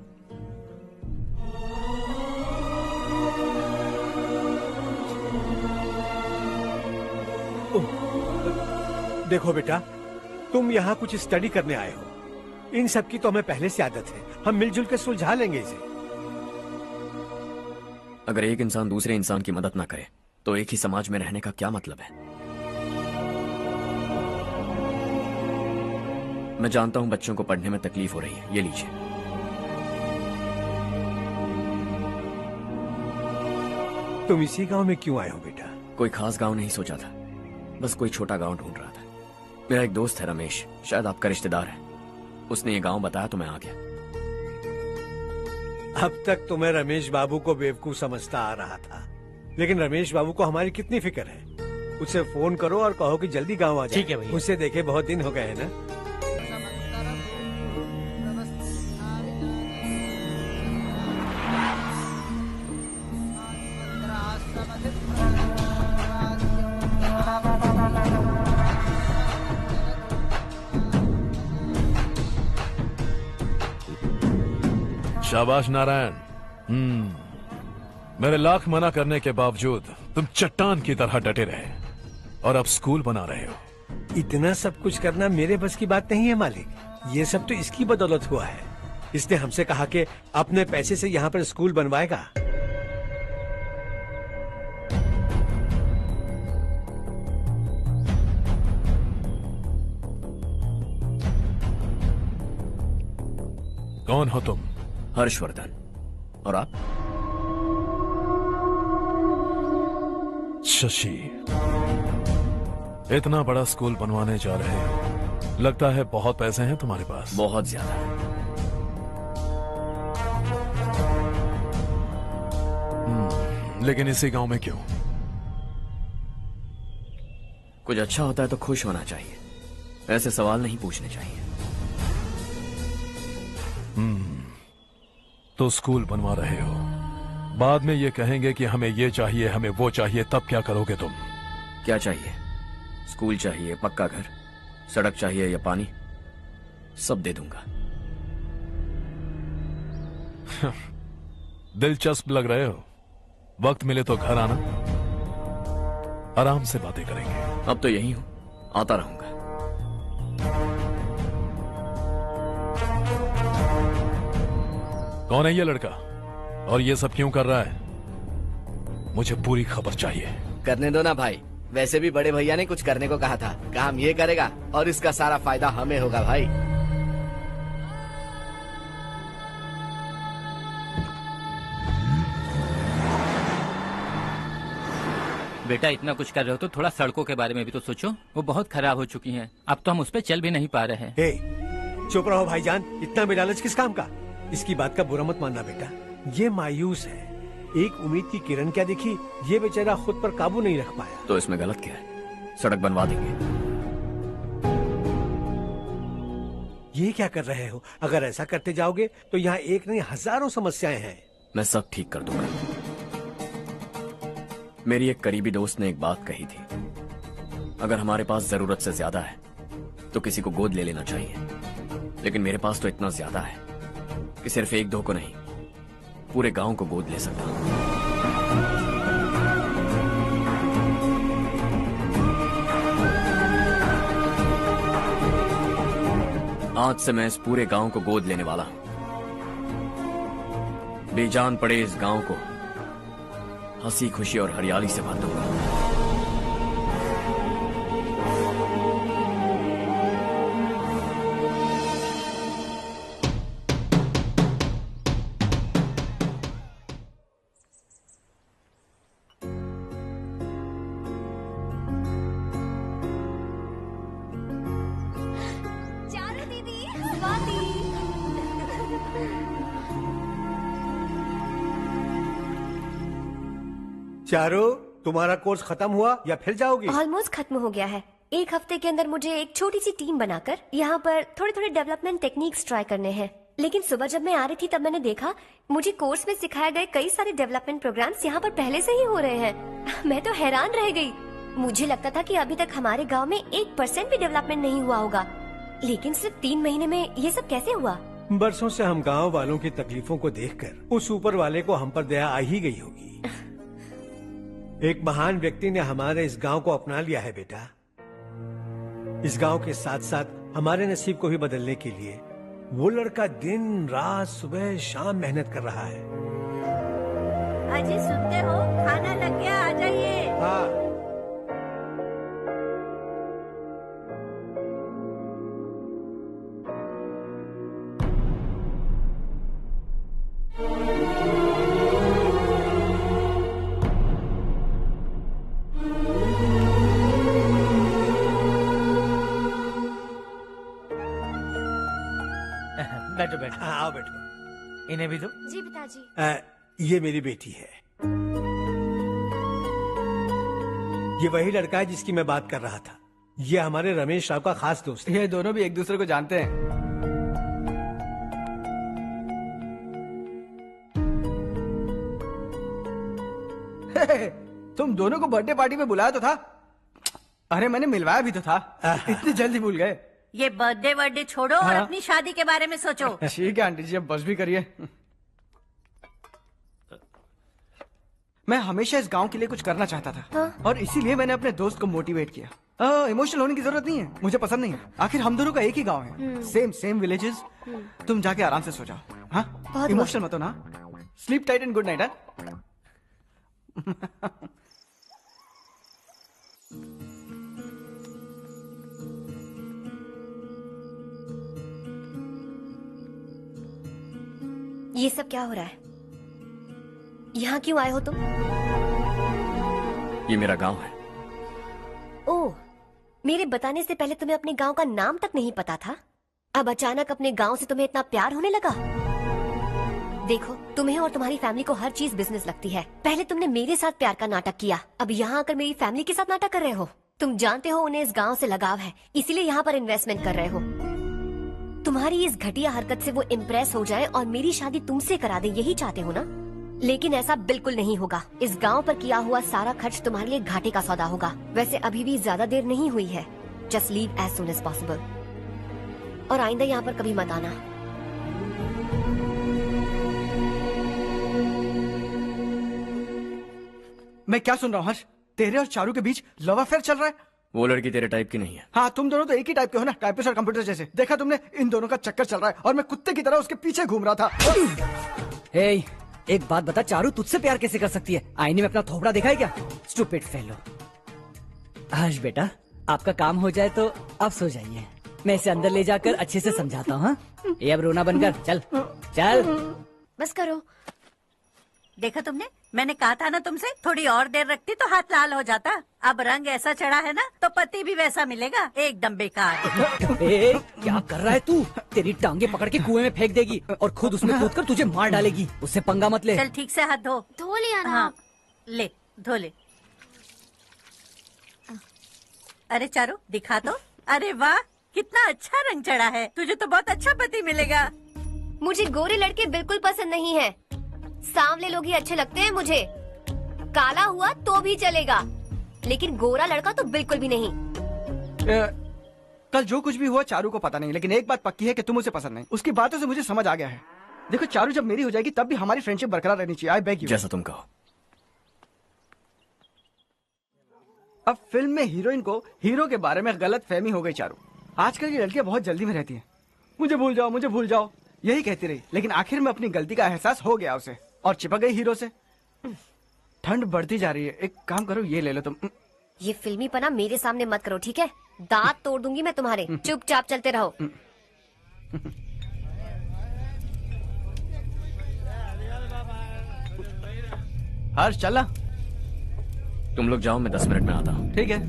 देखो बेटा, तुम यहाँ कुछ स्टडी करने आए हो। इन सब की तो हमें पहले से आदत है। हम मिलजुल कर सुलझा लेंगे इसे। अगर एक इंसान दूसरे इंसान की मदद ना करे तो एक ही समाज में रहने का क्या मतलब है? मैं जानता हूं बच्चों को पढ़ने में तकलीफ हो रही है, ये लीजिए। तुम इसी गांव में क्यों आए हो बेटा? कोई खास गांव नहीं सोचा था, बस कोई छोटा गांव ढूंढ रहा था। मेरा एक दोस्त है रमेश, शायद आपका रिश्तेदार है। उसने ये गांव बताया तो मैं आ गया। अब तक तो मैं रमेश बाबू को बेवकूफ समझता आ रहा था, लेकिन रमेश बाबू को हमारी कितनी फिक्र है। उसे फोन करो और कहो कि जल्दी गांव आ जाए। ठीक है भैया। उसे देखे बहुत दिन हो गए हैं ना। शाबाश नारायण। मेरे लाख मना करने के बावजूद तुम चट्टान की तरह डटे रहे और अब स्कूल बना रहे हो। इतना सब कुछ करना मेरे बस की बात नहीं है मालिक। ये सब तो इसकी बदौलत हुआ है। इसने हमसे कहा कि अपने पैसे से यहाँ पर स्कूल बनवाएगा। कौन हो तुम? हर्षवर्धन। और आप? शशि। इतना बड़ा स्कूल बनवाने जा रहे हो, लगता है बहुत पैसे हैं तुम्हारे पास। बहुत ज्यादा। लेकिन इसी गांव में क्यों? कुछ अच्छा होता है तो खुश होना चाहिए, ऐसे सवाल नहीं पूछने चाहिए। तो स्कूल बनवा रहे हो, बाद में ये कहेंगे कि हमें ये चाहिए, हमें वो चाहिए, तब क्या करोगे तुम? क्या चाहिए? स्कूल चाहिए, पक्का घर, सड़क चाहिए या पानी, सब दे दूंगा। दिलचस्प लग रहे हो। वक्त मिले तो घर आना, आराम से बातें करेंगे। अब तो यही हूं, आता रहूंगा। कौन है ये लड़का और ये सब क्यों कर रहा है? मुझे पूरी खबर चाहिए। करने दो ना भाई, वैसे भी बड़े भैया ने कुछ करने को कहा था। काम ये करेगा और इसका सारा फायदा हमें होगा भाई। बेटा इतना कुछ कर रहे हो तो थोड़ा सड़कों के बारे में भी तो सोचो, वो बहुत खराब हो चुकी हैं। अब तो हम उस पर चल भी नहीं पा रहे हैं। चुप रहो भाईजान, इतना भी लालच किस काम का? इसकी बात का बुरा मत मानना बेटा, ये मायूस है। एक उम्मीद की किरण क्या दिखी, ये बेचारा खुद पर काबू नहीं रख पाया। तो इसमें गलत क्या है? सड़क बनवा देंगे। ये क्या कर रहे हो? अगर ऐसा करते जाओगे तो यहाँ एक नहीं हजारों समस्याएं हैं। मैं सब ठीक कर दूंगा। मेरी एक करीबी दोस्त ने एक बात कही थी, अगर हमारे पास जरूरत से ज्यादा है तो किसी को गोद ले लेना चाहिए, लेकिन मेरे पास तो इतना ज्यादा है कि सिर्फ एक दो को नहीं, पूरे गांव को गोद ले सकता हूं। आज से मैं इस पूरे गांव को गोद लेने वाला हूं। बेजान पड़े इस गांव को हंसी खुशी और हरियाली से भर दूंगा। चारो, तुम्हारा कोर्स खत्म हुआ या फिर जाओगी? ऑलमोस्ट खत्म हो गया है। एक हफ्ते के अंदर मुझे एक छोटी सी टीम बनाकर यहाँ पर थोड़े थोड़े डेवलपमेंट टेक्निक्स ट्राई करने हैं। लेकिन सुबह जब मैं आ रही थी तब मैंने देखा मुझे कोर्स में सिखाए गए कई सारे डेवलपमेंट प्रोग्राम्स यहाँ पर पहले से ही हो रहे हैं। मैं तो हैरान रह गई। मुझे लगता था कि अभी तक हमारे गाँव में 1% भी डेवलपमेंट नहीं हुआ होगा, लेकिन सिर्फ 3 महीने में ये सब कैसे हुआ? बरसों से हम गाँव वालों की तकलीफों को देखकर उस ऊपर वाले को हम पर दया आ ही गई होगी। एक महान व्यक्ति ने हमारे इस गांव को अपना लिया है बेटा। इस गांव के साथ साथ हमारे नसीब को भी बदलने के लिए वो लड़का दिन रात सुबह शाम मेहनत कर रहा है। अजी सुनते हो, खाना लग गया, आ जाइए। हाँ। बैठो बैठो। आओ बैठो। इन्हें भी दो। जी पिताजी। ये मेरी बेटी है। ये वही लड़का है जिसकी मैं बात कर रहा था। ये हमारे रमेश राव का खास दोस्त है। ये दोनों भी एक दूसरे को जानते हैं। तुम दोनों को बर्थडे पार्टी में बुलाया तो था। अरे मैंने मिलवाया भी तो था। इतनी जल्दी भूल गए। ये बर्थडे छोड़ो और अपनी शादी के बारे में सोचो। ठीक है आंटी जी, अब बस भी करिए। मैं हमेशा इस गांव के लिए कुछ करना चाहता था। हाँ? और इसीलिए मैंने अपने दोस्त को मोटिवेट किया। इमोशनल होने की जरूरत नहीं है, मुझे पसंद नहीं है। आखिर हम दोनों का एक ही गांव है, सेम विलेजेस। तुम जाके आराम से सो जाओ। हाँ, इमोशनल मत हो ना। Sleep tight and good night. ये सब क्या हो रहा है? यहाँ क्यों आए हो तुम? ये मेरा गांव है। ओह, मेरे बताने से पहले तुम्हें अपने गांव का नाम तक नहीं पता था? अब अचानक अपने गांव से तुम्हें इतना प्यार होने लगा? देखो, तुम्हें और तुम्हारी फैमिली को हर चीज बिजनेस लगती है। पहले तुमने मेरे साथ प्यार का नाटक किया, अब यहाँ आकर मेरी फैमिली के साथ नाटक कर रहे हो। तुम जानते हो उन्हें इस गांव से लगाव है, इसीलिए यहाँ पर इन्वेस्टमेंट कर रहे हो। तुम्हारी इस घटिया हरकत से वो इम्प्रेस हो जाए और मेरी शादी तुमसे करा दे, यही चाहते हो ना? लेकिन ऐसा बिल्कुल नहीं होगा। इस गांव पर किया हुआ सारा खर्च तुम्हारे लिए घाटे का सौदा होगा। वैसे अभी भी ज्यादा देर नहीं हुई है। Just leave as soon as possible और आइंदा यहाँ पर कभी मत आना। मैं क्या सुन रहा हूँ हर्ष? तेरे और चारू के बीच लव अफेयर चल रहा है? वो लड़की तेरे टाइप की नहीं है। हाँ, तुम दोनों तो एक ही टाइप के हो ना, टाइपिस्ट और कंप्यूटर जैसे। देखा तुमने, इन दोनों का चक्कर चल रहा है और मैं कुत्ते की तरह उसके पीछे घूम रहा था। हे, एक बात बता, चारू तुझसे प्यार कैसे कर सकती है? आईने में अपना थोपड़ा देखा है क्या? Stupid fellow. हर्ष बेटा, आपका काम हो जाए तो आप सो जाइए। मैं इसे अंदर ले जाकर अच्छे से समझाता हूँ। ये अब रोना बनकर चल चल। बस करो। देखा तुमने, मैंने कहा था ना तुमसे, थोड़ी और देर रखती तो हाथ लाल हो जाता। अब रंग ऐसा चढ़ा है ना तो पति भी वैसा मिलेगा, एकदम बेकार। क्या कर रहा है तू? तेरी टांगे पकड़ के कुएं में फेंक देगी और खुद उसमें कूदकर तुझे मार डालेगी। उससे पंगा मत ले। चल ठीक से हाथ धो। धो लिया ना। हाँ ले, धो ले। अरे चारू दिखा तो। अरे वाह, कितना अच्छा रंग चढ़ा है। तुझे तो बहुत अच्छा पति मिलेगा। मुझे गोरे लड़के बिल्कुल पसंद नहीं है। सांवले लोग ही अच्छे लगते हैं मुझे। काला हुआ तो भी चलेगा, लेकिन गोरा लड़का तो बिल्कुल भी नहीं। कल जो कुछ भी हुआ चारू को पता नहीं, लेकिन एक बात पक्की है कि तुम उसे पसंद नहीं। उसकी बातों से मुझे समझ आ गया है। देखो चारू जब मेरी हो जाएगी तब भी हमारी फ्रेंडशिप बरकरार रहनी चाहिए। I beg you. जैसा तुम कहो। अब फिल्म में हीरोइन को हीरो के बारे में गलत फहमी हो गई चारू। आजकल की लड़कियां बहुत जल्दी में रहती हैं। मुझे भूल जाओ, मुझे भूल जाओ, यही कहती रही, लेकिन आखिर में अपनी गलती का एहसास हो गया उसे और चिपक गई हीरो से। ठंड बढ़ती जा रही है, एक काम करो ये ले लो तुम। ये फिल्मी पना मेरे सामने मत करो, ठीक है? दांत तोड़ दूंगी मैं तुम्हारे। चुपचाप चलते रहो। हर्ष चला। तुम लोग जाओ, मैं 10 मिनट में आता हूँ। ठीक है।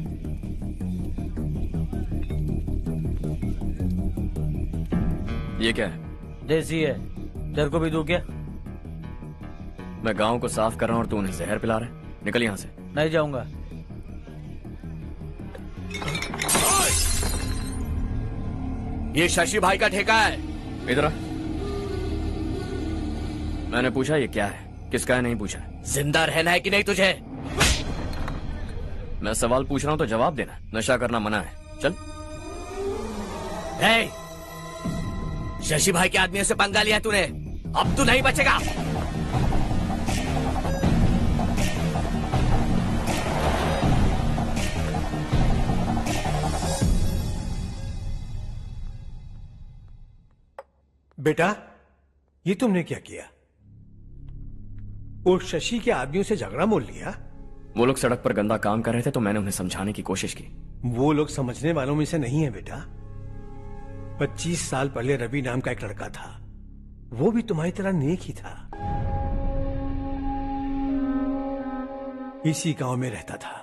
ये क्या है? देसी है। तेरे को भी दूं क्या? मैं गांव को साफ कर रहा हूँ और तू उन्हें जहर पिला रहा है। निकल यहाँ से। नहीं जाऊंगा। ये शशि भाई का ठेका है। इधर आ। मैंने पूछा ये क्या है, किसका है नहीं पूछा। जिंदा रहना है कि नहीं तुझे? मैं सवाल पूछ रहा हूं तो जवाब देना। नशा करना मना है। चल। शशि भाई के आदमियों से पंगा लिया तूने, अब तू नहीं बचेगा। बेटा, ये तुमने क्या किया? वो शशि के आदमियों से झगड़ा मोल लिया? वो लोग सड़क पर गंदा काम कर रहे थे तो मैंने उन्हें समझाने की कोशिश की। वो लोग समझने वालों में से नहीं है बेटा। 25 साल पहले रवि नाम का एक लड़का था, वो भी तुम्हारी तरह नेक ही था। इसी गांव में रहता था,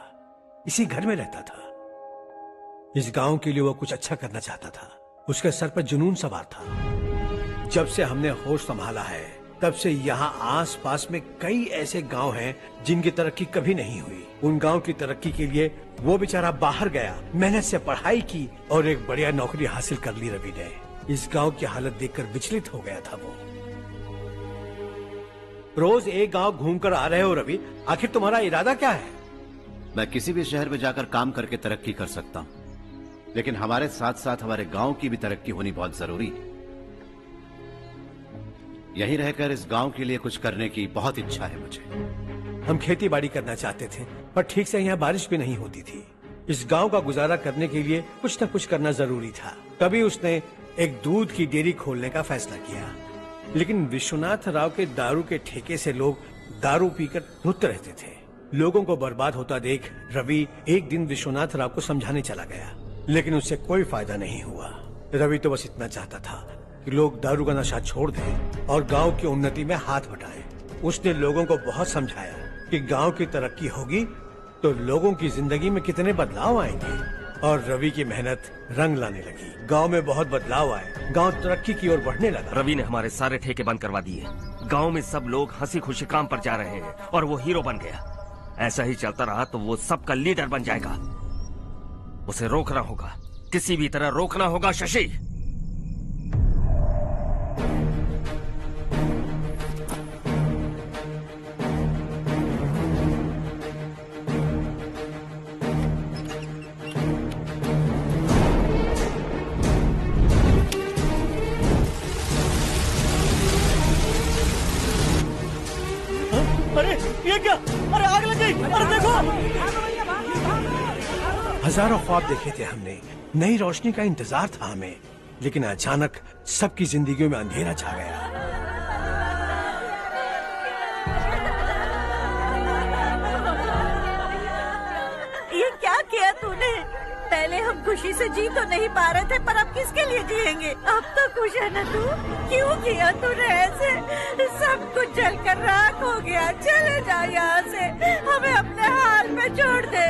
इसी घर में रहता था। इस गांव के लिए वो कुछ अच्छा करना चाहता था। उसके सर पर जुनून सवार था। जब से हमने होश संभाला है तब से यहाँ आस पास में कई ऐसे गांव हैं जिनकी तरक्की कभी नहीं हुई। उन गांव की तरक्की के लिए वो बेचारा बाहर गया, मेहनत से पढ़ाई की और एक बढ़िया नौकरी हासिल कर ली रवि ने। इस गांव की हालत देखकर विचलित हो गया था वो। रोज एक गांव घूमकर आ रहे हो रवि, आखिर तुम्हारा इरादा क्या है? मैं किसी भी शहर में जाकर काम करके तरक्की कर सकता हूं, लेकिन हमारे साथ साथ हमारे गांव की भी तरक्की होनी बहुत जरूरी है। यहीं रहकर इस गांव के लिए कुछ करने की बहुत इच्छा है मुझे। हम खेती बाड़ी करना चाहते थे, पर ठीक से यहाँ बारिश भी नहीं होती थी। इस गांव का गुजारा करने के लिए कुछ न कुछ करना जरूरी था। तभी उसने एक दूध की डेयरी खोलने का फैसला किया। लेकिन विश्वनाथ राव के दारू के ठेके से लोग दारू पीकर धुत रहते थे। लोगों को बर्बाद होता देख रवि एक दिन विश्वनाथ राव को समझाने चला गया, लेकिन उससे कोई फायदा नहीं हुआ। रवि तो बस इतना चाहता था कि लोग दारू का नशा छोड़ दें और गांव की उन्नति में हाथ बटाएं। उसने लोगों को बहुत समझाया कि गांव की तरक्की होगी तो लोगों की जिंदगी में कितने बदलाव आएंगे, और रवि की मेहनत रंग लाने लगी। गांव में बहुत बदलाव आए, गांव तरक्की की ओर बढ़ने लगा। रवि ने हमारे सारे ठेके बंद करवा दिए। गांव में सब लोग हंसी खुशी काम पर जा रहे हैं और वो हीरो बन गया। ऐसा ही चलता रहा तो वो सबका लीडर बन जाएगा। उसे रोकना होगा, किसी भी तरह रोकना होगा शशि। अरे ये क्या? अरे आग लग गई! अरे देखो! हजारों ख्वाब देखे थे हमने, नई रोशनी का इंतजार था हमें, लेकिन अचानक सबकी जिंदगियों में अंधेरा छा गया। ये क्या किया तूने? पहले हम खुशी से जी तो नहीं पा रहे थे, पर अब किसके लिए जिएंगे? अब तो खुश है ना तू? क्यों किया तूने ऐसे? सब कुछ जलकर राख हो गया। चले जा यहाँ से, हमें अपने हाल में छोड़ दे।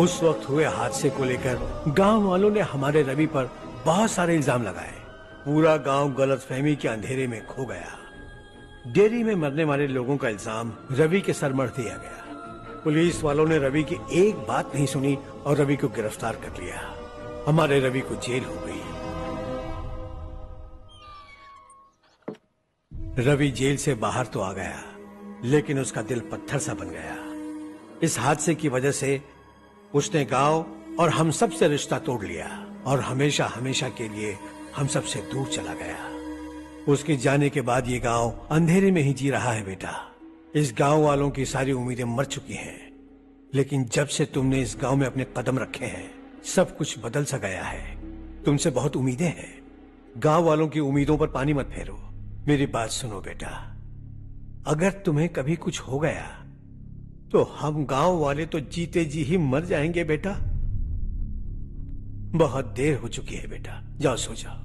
उस वक्त हुए हादसे को लेकर गांव वालों ने हमारे रवि पर बहुत सारे इल्जाम लगाए। पूरा गांव गलतफहमी के अंधेरे में खो गया। डेयरी में मरने वाले लोगों का इल्जाम रवि के सर मढ़ दिया गया। पुलिस वालों ने रवि की एक बात नहीं सुनी और रवि को गिरफ्तार कर लिया। हमारे रवि को जेल हो गई। रवि जेल से बाहर तो आ गया, लेकिन उसका दिल पत्थर सा बन गया। इस हादसे की वजह से उसने गांव और हम सब से रिश्ता तोड़ लिया और हमेशा हमेशा के लिए हम सब से दूर चला गया। उसके जाने के बाद ये गांव अंधेरे में ही जी रहा है बेटा। इस गांव वालों की सारी उम्मीदें मर चुकी हैं, लेकिन जब से तुमने इस गांव में अपने कदम रखे हैं, सब कुछ बदल सा गया है। तुमसे बहुत उम्मीदें हैं। गांव वालों की उम्मीदों पर पानी मत फेरो। मेरी बात सुनो बेटा, अगर तुम्हें कभी कुछ हो गया तो हम गांव वाले तो जीते जी ही मर जाएंगे बेटा। बहुत देर हो चुकी है बेटा, जाओ सो जाओ।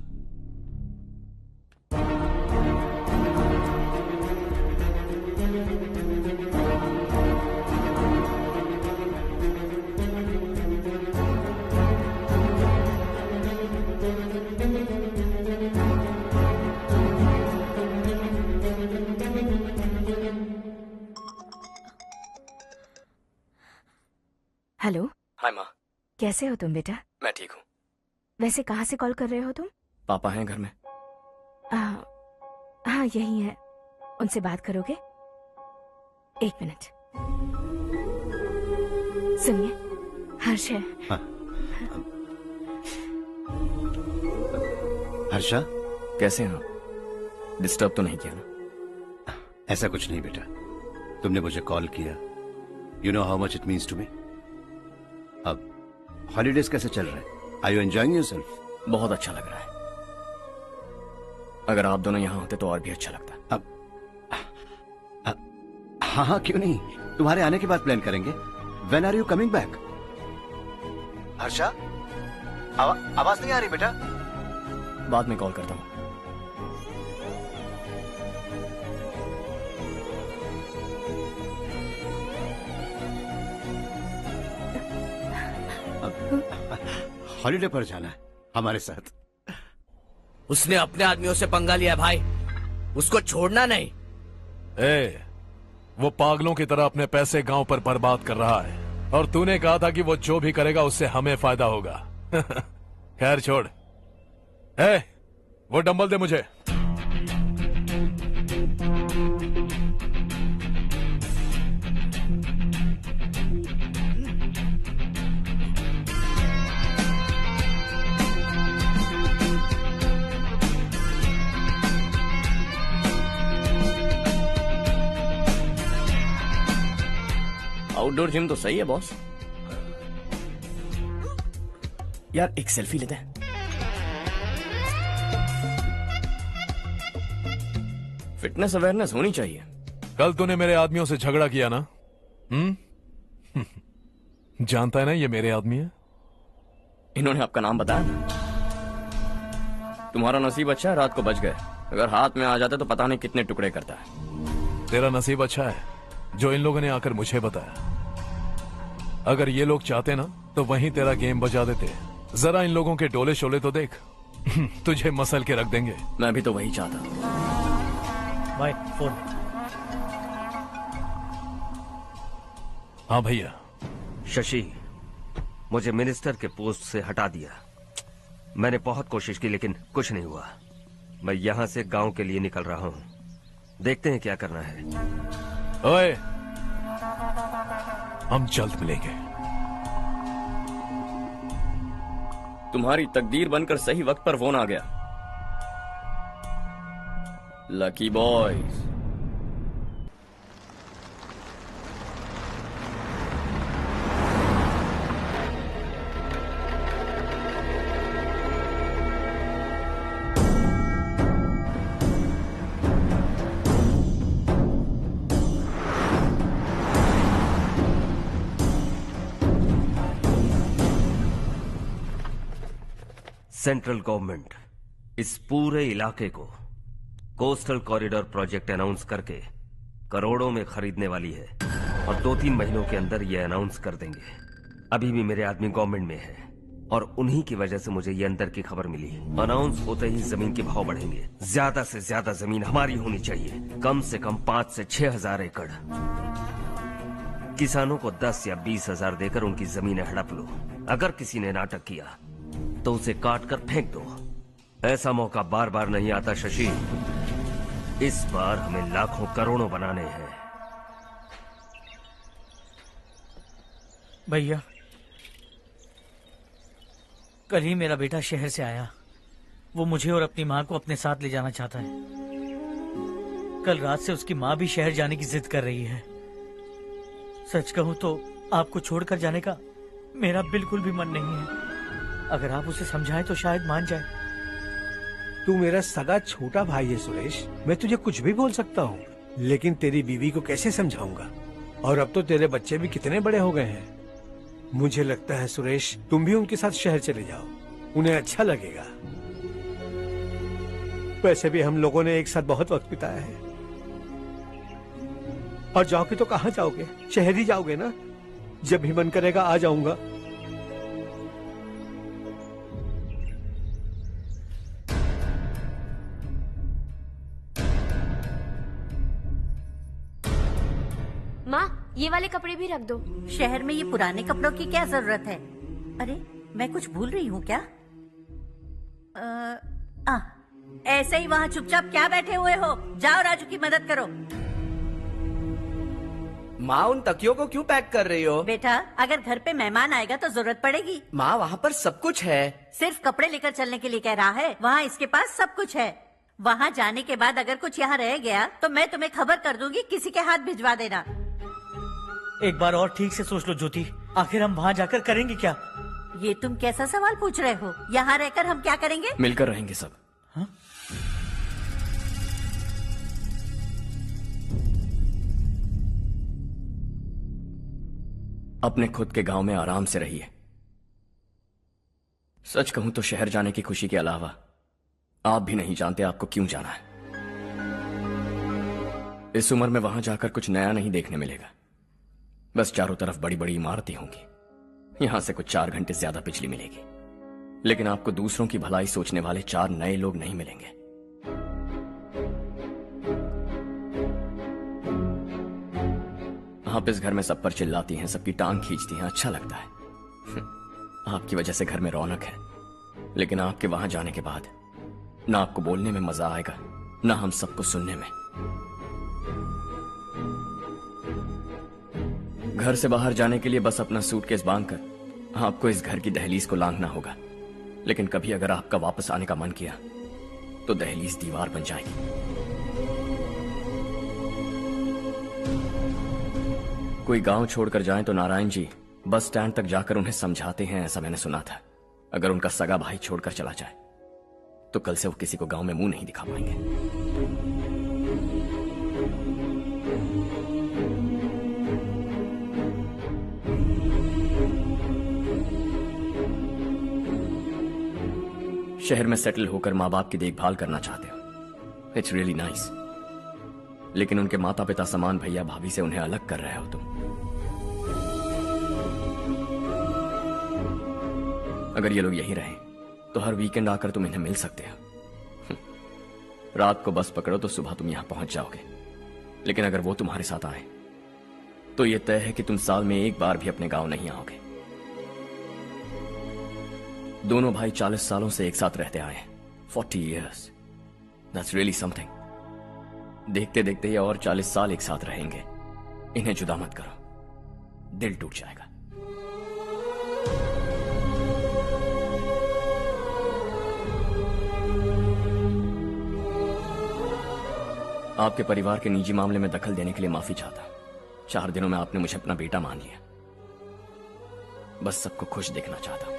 हेलो। हाय माँ। कैसे हो तुम बेटा? मैं ठीक हूँ। वैसे कहाँ से कॉल कर रहे हो तुम? पापा हैं घर में? हाँ यही है। उनसे बात करोगे? एक मिनट। सुनिए, हर्ष है। हाँ। हर्षा, कैसे हैं आप? डिस्टर्ब तो नहीं किया ना? ऐसा कुछ नहीं बेटा, तुमने मुझे कॉल किया। You know how much it means to me. अब हॉलीडेज कैसे चल रहे हैं? Are you enjoying yourself? बहुत अच्छा लग रहा है। अगर आप दोनों यहाँ होते तो और भी अच्छा लगता। हाँ हाँ, क्यों नहीं, तुम्हारे आने के बाद प्लान करेंगे। When are you coming back? Harsha, आवाज नहीं आ रही बेटा। बाद में कॉल करता हूँ। हॉलीडे पर जाना है हमारे साथ। उसने अपने आदमियों से पंगा लिया भाई, उसको छोड़ना नहीं। वो पागलों की तरह अपने पैसे गांव पर बर्बाद कर रहा है और तूने कहा था कि वो जो भी करेगा उससे हमें फायदा होगा। खैर छोड़। वो डंबल दे मुझे। आउटडोर जिम तो सही है बॉस। यार एक सेल्फी लेते हैं। फिटनेस अवेयरनेस होनी चाहिए। कल तूने मेरे आदमियों से झगड़ा किया ना? जानता है ना ये मेरे आदमी है। इन्होंने आपका नाम बताया? तुम्हारा नसीब अच्छा है रात को बच गए, अगर हाथ में आ जाते तो पता नहीं कितने टुकड़े करता है। तेरा नसीब अच्छा है जो इन लोगों ने आकर मुझे बताया। अगर ये लोग चाहते ना तो वहीं तेरा गेम बजा देते। जरा इन लोगों के डोले शोले तो देख। तुझे मसल के रख देंगे। मैं भी तो वही चाहता। भाई फोन। हाँ भैया। शशि, मुझे मिनिस्टर के पोस्ट से हटा दिया। मैंने बहुत कोशिश की लेकिन कुछ नहीं हुआ। मैं यहाँ से गांव के लिए निकल रहा हूँ। देखते हैं क्या करना है। ओए, हम जल्द मिलेंगे। तुम्हारी तकदीर बनकर सही वक्त पर फोन आ गया। Lucky boys. सेंट्रल गवर्नमेंट इस पूरे इलाके को कोस्टल कॉरिडोर प्रोजेक्ट अनाउंस करके करोड़ों में खरीदने वाली है और 2-3 महीनों के अंदर ये अनाउंस कर देंगे। अभी भी मेरे आदमी गवर्नमेंट में है और उन्हीं की वजह से मुझे ये अंदर की खबर मिली। अनाउंस होते ही जमीन के भाव बढ़ेंगे। ज्यादा से ज्यादा जमीन हमारी होनी चाहिए, कम से कम 5 से 6 हजार एकड़। किसानों को 10 या 20 हजार देकर उनकी जमीनें हड़प लो। अगर किसी ने नाटक किया तो उसे काट कर फेंक दो। ऐसा मौका बार बार नहीं आता शशि। इस बार हमें लाखों करोड़ों बनाने हैं। भैया, कल ही मेरा बेटा शहर से आया। वो मुझे और अपनी माँ को अपने साथ ले जाना चाहता है। कल रात से उसकी माँ भी शहर जाने की जिद कर रही है। सच कहूँ तो आपको छोड़कर जाने का मेरा बिल्कुल भी मन नहीं है। अगर आप उसे समझाएं तो शायद मान जाए। तू मेरा सगा छोटा भाई है सुरेश, मैं तुझे कुछ भी बोल सकता हूँ, लेकिन तेरी बीवी को कैसे समझाऊंगा? और अब तो तेरे बच्चे भी कितने बड़े हो गए हैं। मुझे लगता है सुरेश, तुम भी उनके साथ शहर चले जाओ, उन्हें अच्छा लगेगा। वैसे भी हम लोगों ने एक साथ बहुत वक्त बिताया है। और जाओगे तो कहाँ जाओगे? शहर ही जाओगे ना? जब भी मन करेगा आ जाऊंगा। माँ, ये वाले कपड़े भी रख दो। शहर में ये पुराने कपड़ों की क्या जरूरत है? अरे, मैं कुछ भूल रही हूँ क्या? ऐसे ही वहाँ चुपचाप क्या बैठे हुए हो? जाओ राजू की मदद करो। माँ, उन तकियों को क्यों पैक कर रही हो? बेटा, अगर घर पे मेहमान आएगा तो जरूरत पड़ेगी। माँ, वहाँ पर सब कुछ है। सिर्फ कपड़े लेकर चलने के लिए कह रहा है? वहाँ इसके पास सब कुछ है। वहाँ जाने के बाद अगर कुछ यहाँ रह गया तो मैं तुम्हें खबर कर दूंगी, किसी के हाथ भिजवा देना। एक बार और ठीक से सोच लो ज्योति, आखिर हम वहाँ जाकर करेंगे क्या? ये तुम कैसा सवाल पूछ रहे हो? यहाँ रहकर हम क्या करेंगे? मिलकर रहेंगे सब। हाँ? अपने खुद के गांव में आराम से रहिए। सच कहूं तो शहर जाने की खुशी के अलावा आप भी नहीं जानते आपको क्यों जाना है। इस उम्र में वहां जाकर कुछ नया नहीं देखने मिलेगा। बस चारों तरफ बड़ी बड़ी इमारतें होंगी। यहां से कुछ 4 घंटे ज्यादा बिजली मिलेगी, लेकिन आपको दूसरों की भलाई सोचने वाले 4 नए लोग नहीं मिलेंगे। आप इस घर में सब पर चिल्लाती हैं, सबकी टांग खींचती हैं, अच्छा लगता है। आपकी वजह से घर में रौनक है, लेकिन आपके वहां जाने के बाद ना आपको बोलने में मजा आएगा, ना हम सबको सुनने में। घर से बाहर जाने के लिए बस अपना सूटकेस बांधकर आपको इस घर की दहलीज को लांघना होगा। लेकिन कभी अगर आपका वापस आने का मन किया तो दहलीज दीवार बन जाएगी। कोई गांव छोड़कर जाएं तो नारायण जी बस स्टैंड तक जाकर उन्हें समझाते हैं, ऐसा मैंने सुना था। अगर उनका सगा भाई छोड़कर चला जाए तो कल से वो किसी को गांव में मुंह नहीं दिखा पाएंगे। शहर में सेटल होकर माँ बाप की देखभाल करना चाहते हो, इट्स रियली नाइस। लेकिन उनके माता पिता समान भैया भाभी से उन्हें अलग कर रहे हो तुम। अगर ये लोग यही रहे तो हर वीकेंड आकर तुम इन्हें मिल सकते हो। रात को बस पकड़ो तो सुबह तुम यहां पहुंच जाओगे। लेकिन अगर वो तुम्हारे साथ आए तो ये तय है कि तुम साल में एक बार भी अपने गांव नहीं आओगे। दोनों भाई 40 सालों से एक साथ रहते आए, 40 years, that's really something। देखते देखते ये और 40 साल एक साथ रहेंगे। इन्हें जुदा मत करो, दिल टूट जाएगा। आपके परिवार के निजी मामले में दखल देने के लिए माफी चाहता। 4 दिनों में आपने मुझे अपना बेटा मान लिया। बस सबको खुश देखना चाहता।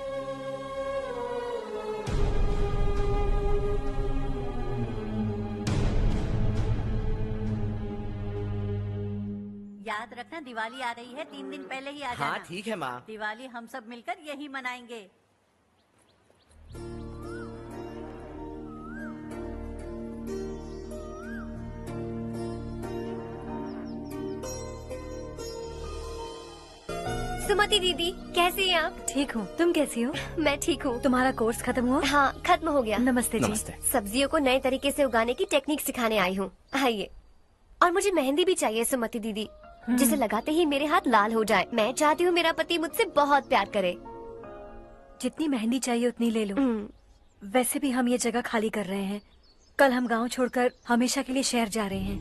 याद रखना, दिवाली आ रही है, 3 दिन पहले ही आ जाना। हाँ ठीक है माँ। दिवाली हम सब मिलकर यही मनाएंगे। सुमति दीदी, कैसी हैं आप? ठीक हूँ, तुम कैसी हो? मैं ठीक हूँ। तुम्हारा कोर्स खत्म हुआ? हाँ, खत्म हो गया। नमस्ते जी। नमस्ते। सब्जियों को नए तरीके से उगाने की टेक्निक सिखाने आई हूँ। आइए। और मुझे मेहंदी भी चाहिए सुमति दीदी, जिसे लगाते ही मेरे हाथ लाल हो जाए। मैं चाहती हूँ मेरा पति मुझसे बहुत प्यार करे। जितनी मेहंदी चाहिए उतनी ले लो। वैसे भी हम ये जगह खाली कर रहे हैं। कल हम गांव छोड़कर हमेशा के लिए शहर जा रहे हैं।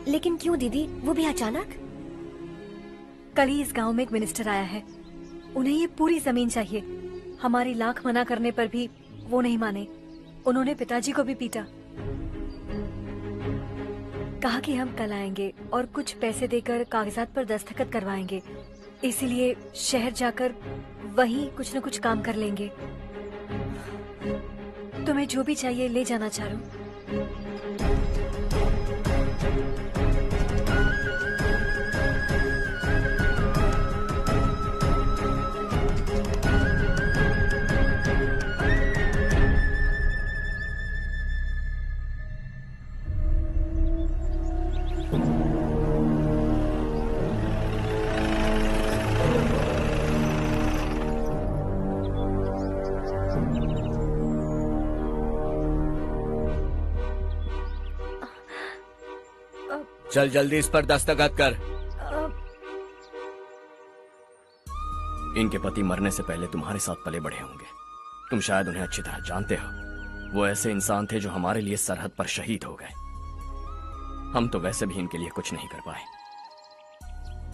लेकिन क्यों दीदी, वो भी अचानक? कल ही इस गांव में एक मिनिस्टर आया है। उन्हें ये पूरी जमीन चाहिए। हमारी लाख मना करने पर भी वो नहीं माने। उन्होंने पिताजी को भी पीटा। कहा कि हम कल आएंगे और कुछ पैसे देकर कागजात पर दस्तखत करवाएंगे। इसीलिए शहर जाकर वहीं कुछ न कुछ काम कर लेंगे। तुम्हें जो भी चाहिए ले जाना चारू। चल जल्दी इस पर दस्तखत कर। इनके पति मरने से पहले तुम्हारे साथ पले बढ़े होंगे। तुम शायद उन्हें अच्छी तरह जानते हो। वो ऐसे इंसान थे जो हमारे लिए सरहद पर शहीद हो गए। हम तो वैसे भी इनके लिए कुछ नहीं कर पाए।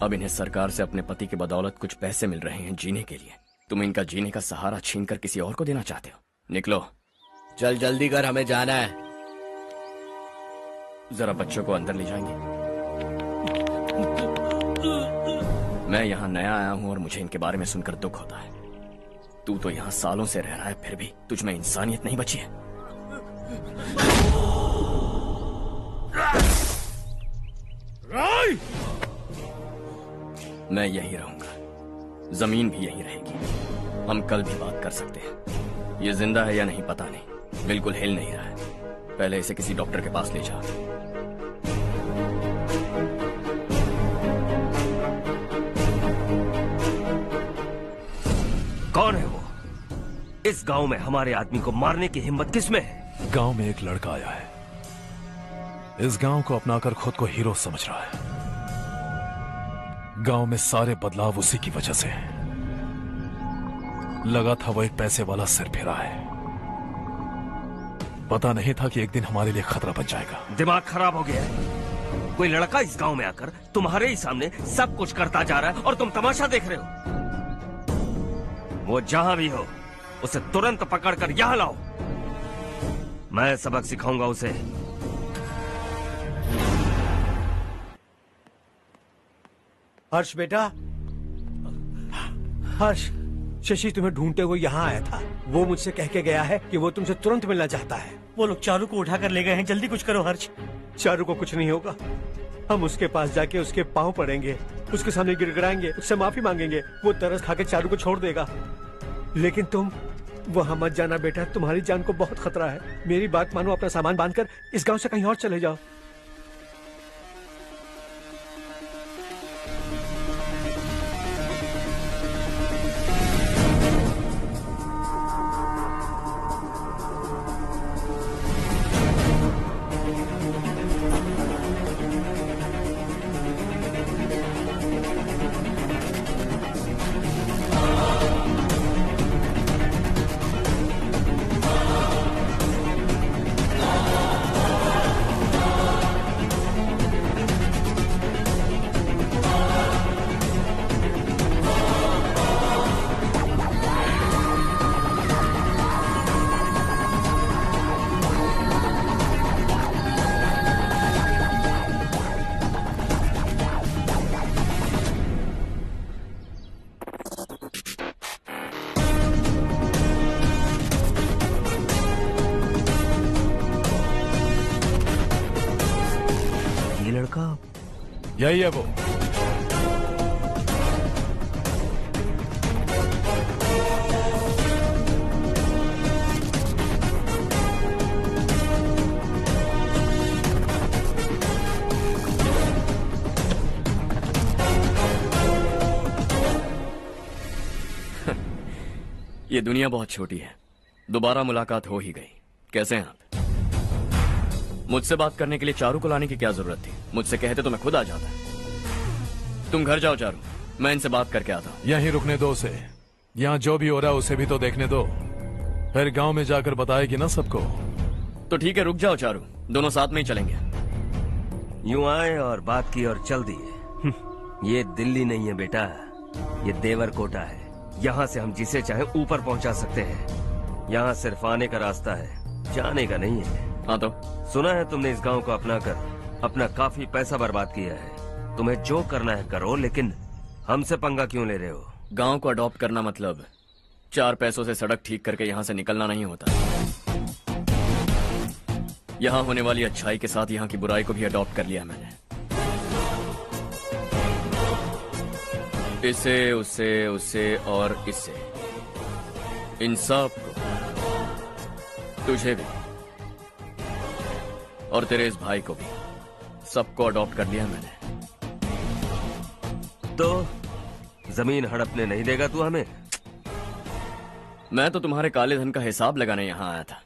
अब इन्हें सरकार से अपने पति के बदौलत कुछ पैसे मिल रहे हैं जीने के लिए। तुम इनका जीने का सहारा छीनकर किसी और को देना चाहते हो। निकलो। चल जल्दी कर, हमें जाना है। जरा बच्चों को अंदर ले जाएंगे। मैं यहाँ नया आया हूँ और मुझे इनके बारे में सुनकर दुख होता है। तू तो यहाँ सालों से रह रहा है, फिर भी तुझ में इंसानियत नहीं बची है। मैं यही रहूंगा, जमीन भी यही रहेगी। हम कल भी बात कर सकते हैं। ये जिंदा है या नहीं पता नहीं, बिल्कुल हिल नहीं रहा है। पहले इसे किसी डॉक्टर के पास ले जा। कौन है वो? इस गांव में हमारे आदमी को मारने की हिम्मत किसमें है? गांव में एक लड़का आया है। इस गांव को अपनाकर खुद को हीरो समझ रहा है। गांव में सारे बदलाव उसी की वजह से है। लगा था वो एक पैसे वाला सिर फिरा है। पता नहीं था कि एक दिन हमारे लिए खतरा बन जाएगा। दिमाग खराब हो गया है। कोई लड़का इस गांव में आकर तुम्हारे ही सामने सब कुछ करता जा रहा है और तुम तमाशा देख रहे हो। वो जहां भी हो उसे तुरंत पकड़कर यहां लाओ। मैं सबक सिखाऊंगा उसे। हर्ष बेटा, हर्ष, शशि तुम्हें ढूंढते हुए यहाँ आया था। वो मुझसे कह के गया है कि वो तुमसे तुरंत मिलना चाहता है। वो लोग चारू को उठाकर ले गए हैं। जल्दी कुछ करो हर्ष। चारू को कुछ नहीं होगा। हम उसके पास जाके उसके पांव पड़ेंगे, उसके सामने गिड़गिड़ाएंगे, उससे माफी मांगेंगे। वो तरस खा के चारू को छोड़ देगा। लेकिन तुम वहां मत जाना बेटा, तुम्हारी जान को बहुत खतरा है। मेरी बात मानो, अपना सामान बांधकर इस गांव से कहीं और चले जाओ। यही है वो। ये दुनिया बहुत छोटी है, दोबारा मुलाकात हो ही गई। कैसे हैं आप? मुझसे बात करने के लिए चारू को लाने की क्या जरूरत थी? मुझसे कहते तो मैं खुद आ जाता। तुम घर जाओ चारू, मैं इनसे बात करके आता हूँ। यहीं रुकने दो उसे, यहाँ जो भी हो रहा है उसे भी तो देखने दो, फिर गांव में जाकर बताएगी ना सबको। तो ठीक है, रुक जाओ चारू, दोनों साथ में ही चलेंगे। यूं आए और बात की और चल दिए। ये दिल्ली नहीं है बेटा, ये देवरकोटा है। यहाँ से हम जिसे चाहे ऊपर पहुँचा सकते हैं। यहाँ सिर्फ आने का रास्ता है, जाने का नहीं है। हाँ तो सुना है तुमने इस गांव को अपना कर अपना काफी पैसा बर्बाद किया है। तुम्हें जो करना है करो, लेकिन हमसे पंगा क्यों ले रहे हो? गांव को अडॉप्ट करना मतलब 4 पैसों से सड़क ठीक करके यहाँ से निकलना नहीं होता। यहाँ होने वाली अच्छाई के साथ यहाँ की बुराई को भी अडॉप्ट कर लिया मैंने। इसे, उसे, उसे और इससे, इन सब को, तुझे भी और तेरे इस भाई को भी, सबको अडॉप्ट कर लिया मैंने। तो जमीन हड़पने नहीं देगा तू हमें? मैं तो तुम्हारे काले धन का हिसाब लगाने यहाँ आया था।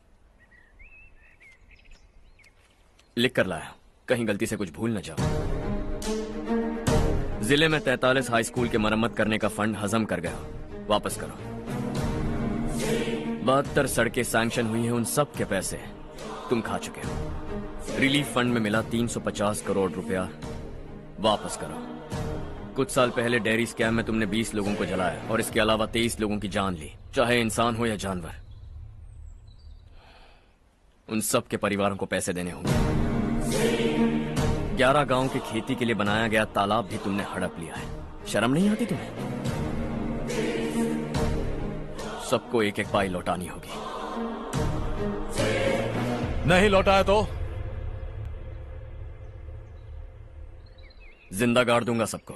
लिख कर लाया, कहीं गलती से कुछ भूल न जाओ। जिले में 43 हाई स्कूल के मरम्मत करने का फंड हजम कर गया, वापस करो। 72 सड़कें सैंक्शन हुई हैं, उन सब के पैसे तुम खा चुके हो। रिलीफ फंड में मिला 350 करोड़ रुपया, वापस करो। कुछ साल पहले डेयरी स्कैम में तुमने 20 लोगों को जलाया और इसके अलावा 23 लोगों की जान ली, चाहे इंसान हो या जानवर। उन सब के परिवारों को पैसे देने होंगे। 11 गांव की खेती के लिए बनाया गया तालाब भी तुमने हड़प लिया है। शर्म नहीं आती तुम्हें? सबको एक एक पाई लौटानी होगी। नहीं लौटाया तो जिंदा गाड़ दूंगा सबको।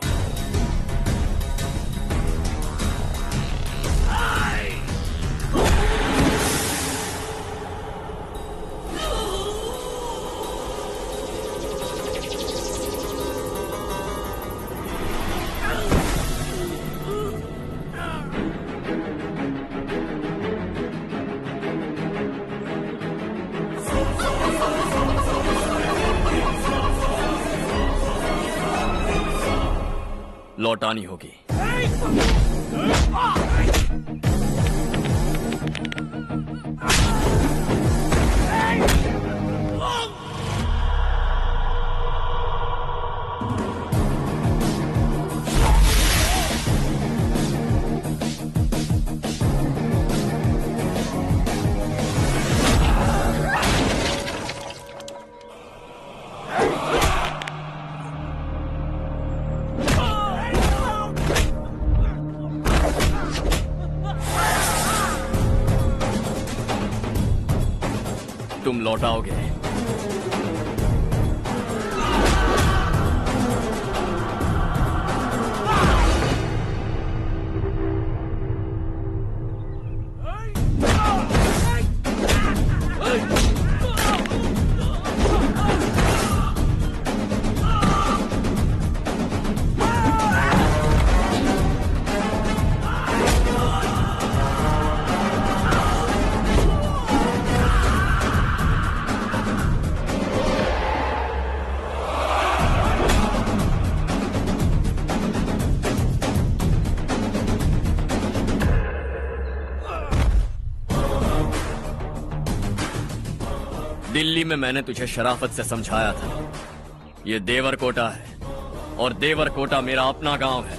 लौटानी होगी। तुम लौटाओगे। दिल्ली में मैंने तुझे शराफत से समझाया था, ये देवरकोटा है और देवरकोटा मेरा अपना गांव है।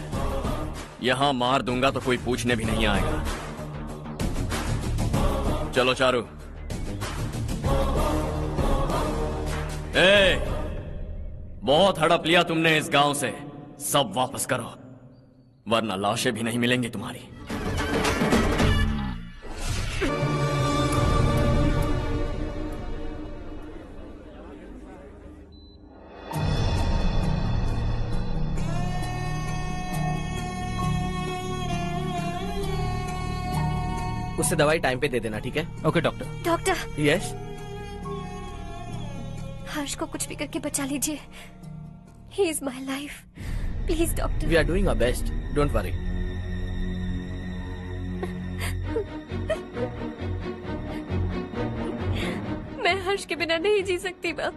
यहां मार दूंगा तो कोई पूछने भी नहीं आएगा। चलो चारू। बहुत हड़प लिया तुमने इस गांव से, सब वापस करो वरना लाशें भी नहीं मिलेंगी तुम्हारी। उससे दवाई टाइम पे दे देना, ठीक है? Okay doctor. Doctor. Yes. Harsh को कुछ भी करके बचा लीजिए। He is my life, please doctor. We are doing our best, don't worry. Harsh के बिना नहीं जी सकती माँ।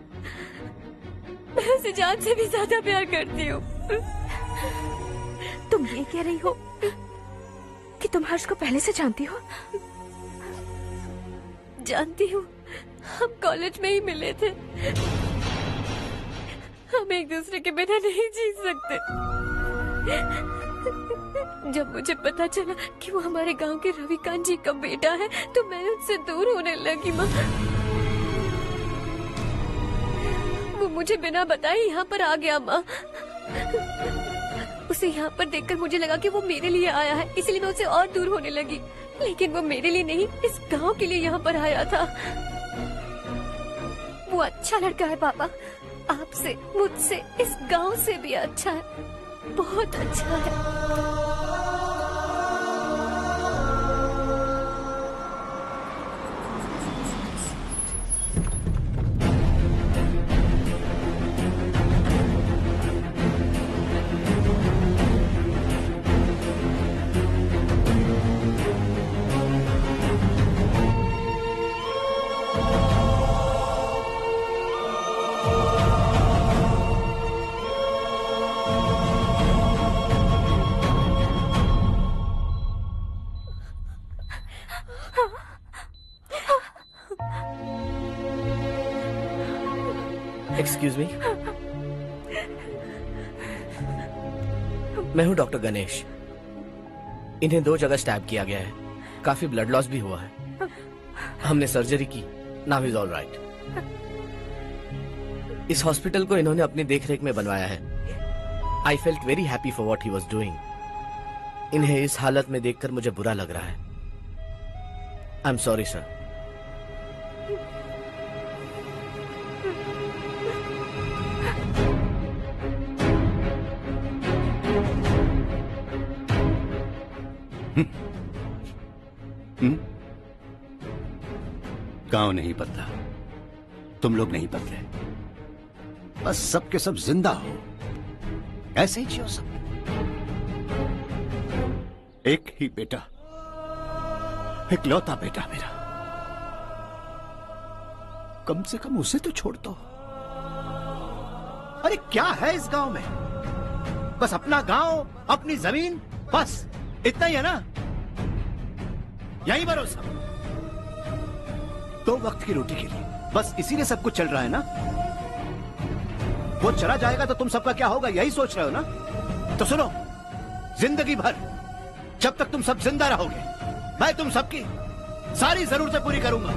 मैं उसे जान से भी ज्यादा प्यार करती हूँ। तुम ये कह रही हो कि तुम हर्ष को पहले से जानती हो? जानती हूँ, हम कॉलेज में ही मिले थे। हम एक दूसरे के बिना नहीं जी सकते। जब मुझे पता चला कि वो हमारे गांव के रविकांत जी का बेटा है तो मैं उससे दूर होने लगी माँ। वो मुझे बिना बताए यहाँ पर आ गया माँ। उसे यहाँ पर देखकर मुझे लगा कि वो मेरे लिए आया है, इसलिए मैं उससे और दूर होने लगी। लेकिन वो मेरे लिए नहीं, इस गांव के लिए यहाँ पर आया था। वो अच्छा लड़का है पापा, आपसे, मुझसे, इस गांव से भी अच्छा है, बहुत अच्छा है। एक्सक्यूज मी, मैं हूं डॉक्टर गणेश। इन्हें 2 जगह स्टैब किया गया है, काफी ब्लड लॉस भी हुआ है। हमने सर्जरी की, नाउ इज ऑल राइट। इस हॉस्पिटल को इन्होंने अपनी देखरेख में बनवाया है। I felt very happy for what he was doing. इन्हें इस हालत में देखकर मुझे बुरा लग रहा है। I am sorry sir. गांव नहीं बदला, तुम लोग नहीं बदले, बस सब के सब जिंदा हो, ऐसे ही जियो सब। एक ही बेटा, इकलौता बेटा मेरा, कम से कम उसे तो छोड़ दो। अरे क्या है इस गांव में? बस अपना गांव, अपनी जमीन, बस इतना ही है ना? यही भरोसा, 2 वक्त की रोटी के लिए, बस इसीलिए सब कुछ चल रहा है ना? वो चला जाएगा तो तुम सबका क्या होगा, यही सोच रहे हो ना? तो सुनो, जिंदगी भर जब तक तुम सब जिंदा रहोगे, मैं तुम सबकी सारी जरूरतें पूरी करूंगा।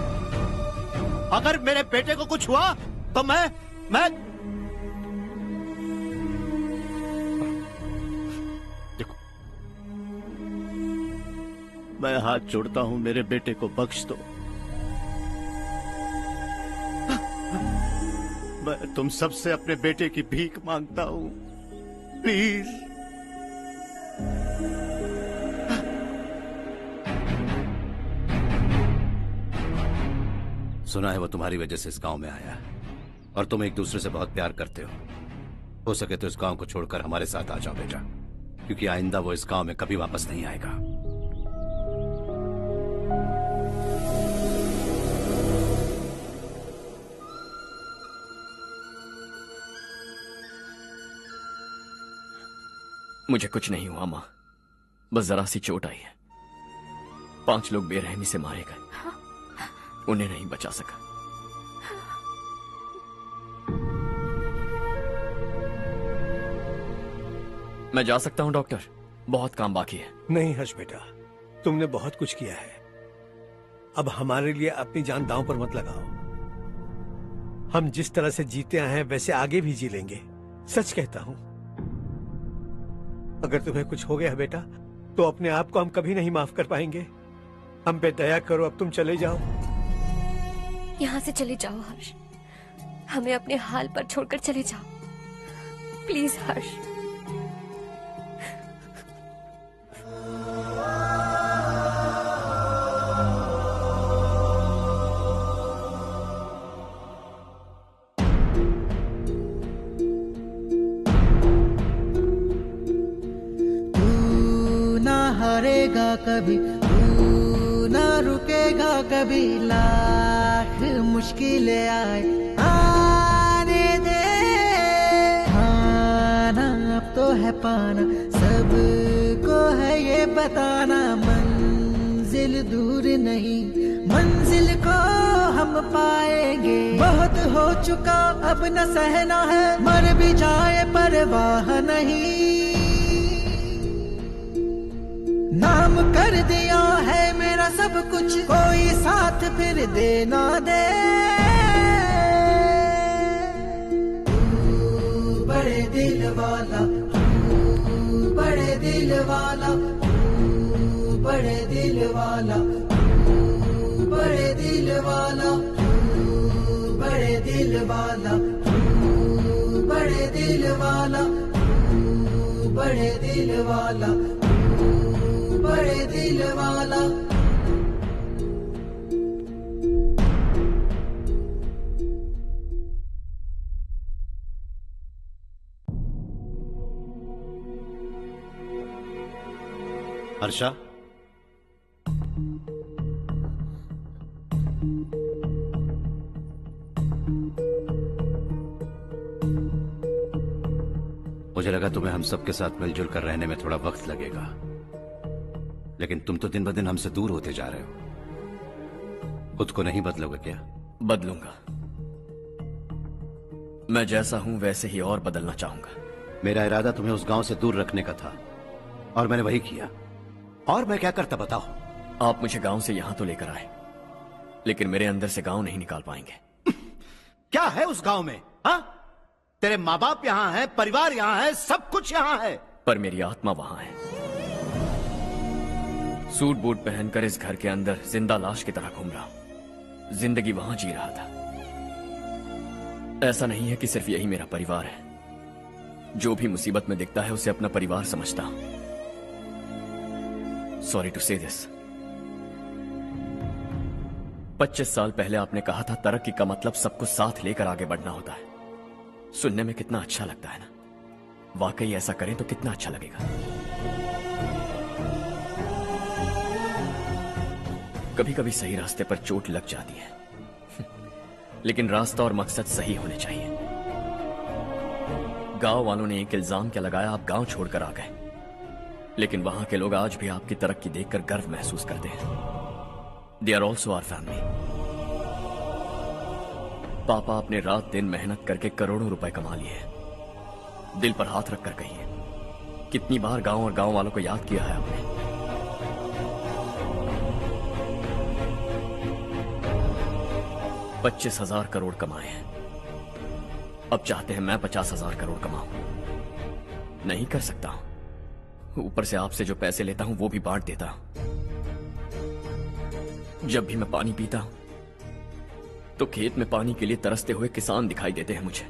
अगर मेरे बेटे को कुछ हुआ तो मैं देखो, मैं हाथ जोड़ता हूं, मेरे बेटे को बख्श दो। मैं तुम सबसे अपने बेटे की भीख मांगता हूं, प्लीज। सुना है वो तुम्हारी वजह से इस गांव में आया और तुम एक दूसरे से बहुत प्यार करते हो सके तो इस गांव को छोड़कर हमारे साथ आ जाओ बेटा, क्योंकि आइंदा वो इस गांव में कभी वापस नहीं आएगा। मुझे कुछ नहीं हुआ माँ, बस जरा सी चोट आई है। 5 लोग बेरहमी से मारे गए, उन्हें नहीं बचा सका। मैं जा सकता हूं डॉक्टर, बहुत काम बाकी है। नहीं हर्ष बेटा, तुमने बहुत कुछ किया है, अब हमारे लिए अपनी जान दांव पर मत लगाओ। हम जिस तरह से जीते आए हैं वैसे आगे भी जी लेंगे, सच कहता हूं। अगर तुम्हें कुछ हो गया बेटा तो अपने आप को हम कभी नहीं माफ कर पाएंगे। हम पे दया करो, अब तुम चले जाओ। यहाँ से चले जाओ हर्ष, हमें अपने हाल पर छोड़कर चले जाओ, प्लीज हर्ष। हारेगा कभी, तू ना रुके आएगा कभी लाख मुश्किलें आए आने दे। खाना अब तो है पाना, सबको है ये बताना, मंजिल दूर नहीं, मंजिल को हम पाएंगे। बहुत हो चुका अब न सहना है, मर भी जाए परवाह नहीं। नाम कर दिया है मेरा सब कुछ, कोई साथ फिर देना दे। तू बड़े दिल वाला, तू बड़े दिल वाला, तू बड़े दिल वाला, तू बड़े दिल वाला, तू बड़े दिल वाला, तू बड़े दिल वाला, तू बड़े दिल वाला, बड़े दिल वाला। हर्षा, मुझे लगा तुम्हें हम सबके साथ मिलजुल कर रहने में थोड़ा वक्त लगेगा, लेकिन तुम तो दिन ब दिन हमसे दूर होते जा रहे हो। खुद को नहीं बदलोगे क्या? बदलूंगा। मैं जैसा हूं वैसे ही और बदलना चाहूंगा। मेरा इरादा तुम्हें उस गांव से दूर रखने का था और मैंने वही किया। और मैं क्या करता बताओ? आप मुझे गांव से यहां तो लेकर आए, लेकिन मेरे अंदर से गांव नहीं निकाल पाएंगे। क्या है उस गांव में? हाँ, तेरे माँ बाप यहाँ है, परिवार यहाँ है, सब कुछ यहाँ है, पर मेरी आत्मा वहां है। सूट बूट पहनकर इस घर के अंदर जिंदा लाश की तरह घूम रहा हूं। जिंदगी वहां जी रहा था। ऐसा नहीं है कि सिर्फ यही मेरा परिवार है। जो भी मुसीबत में दिखता है उसे अपना परिवार समझता हूं। सॉरी टू से दिस। 25 साल पहले आपने कहा था तरक्की का मतलब सबको साथ लेकर आगे बढ़ना होता है। सुनने में कितना अच्छा लगता है ना? वाकई ऐसा करें तो कितना अच्छा लगेगा। कभी कभी सही रास्ते पर चोट लग जाती है, लेकिन रास्ता और मकसद सही होने चाहिए। गांव वालों ने एक इल्जाम क्या लगाया, आप गांव छोड़कर आ गए, लेकिन वहां के लोग आज भी आपकी तरक्की देखकर गर्व महसूस करते हैं। They are also our family. पापा आपने रात दिन मेहनत करके करोड़ों रुपए कमा लिए हैं। दिल पर हाथ रखकर कहिए, कितनी बार गांव और गांव वालों को याद किया है आपने? 25,000 करोड़ कमाए हैं। अब चाहते हैं मैं 50,000 करोड़ कमाऊं। नहीं कर सकता हूं। ऊपर से आपसे जो पैसे लेता हूं वो भी बांट देता हूं। जब भी मैं पानी पीता हूं तो खेत में पानी के लिए तरसते हुए किसान दिखाई देते हैं मुझे।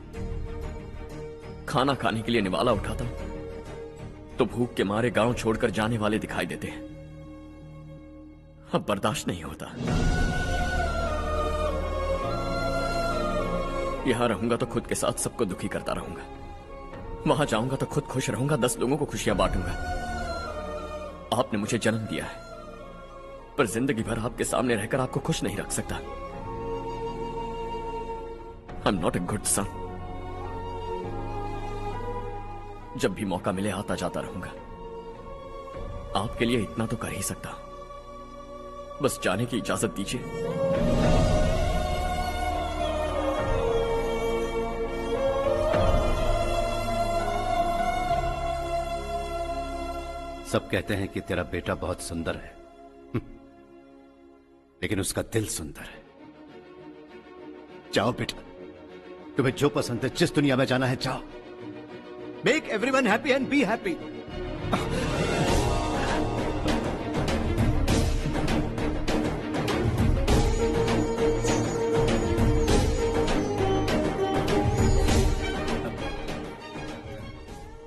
खाना खाने के लिए निवाला उठाता हूं तो भूख के मारे गांव छोड़कर जाने वाले दिखाई देते हैं। अब बर्दाश्त नहीं होता। यहां रहूंगा तो खुद के साथ सबको दुखी करता रहूंगा। वहां जाऊंगा तो खुद खुश रहूंगा, 10 लोगों को खुशियां बांटूंगा। आपने मुझे जन्म दिया है, पर जिंदगी भर आपके सामने रहकर आपको खुश नहीं रख सकता। I am not a good son. जब भी मौका मिले आता जाता रहूंगा। आपके लिए इतना तो कर ही सकता, बस जाने की इजाजत दीजिए। सब कहते हैं कि तेरा बेटा बहुत सुंदर है, लेकिन उसका दिल सुंदर है। जाओ बेटा, तुम्हें जो पसंद है, जिस दुनिया में जाना है जाओ। Make everyone happy and be happy.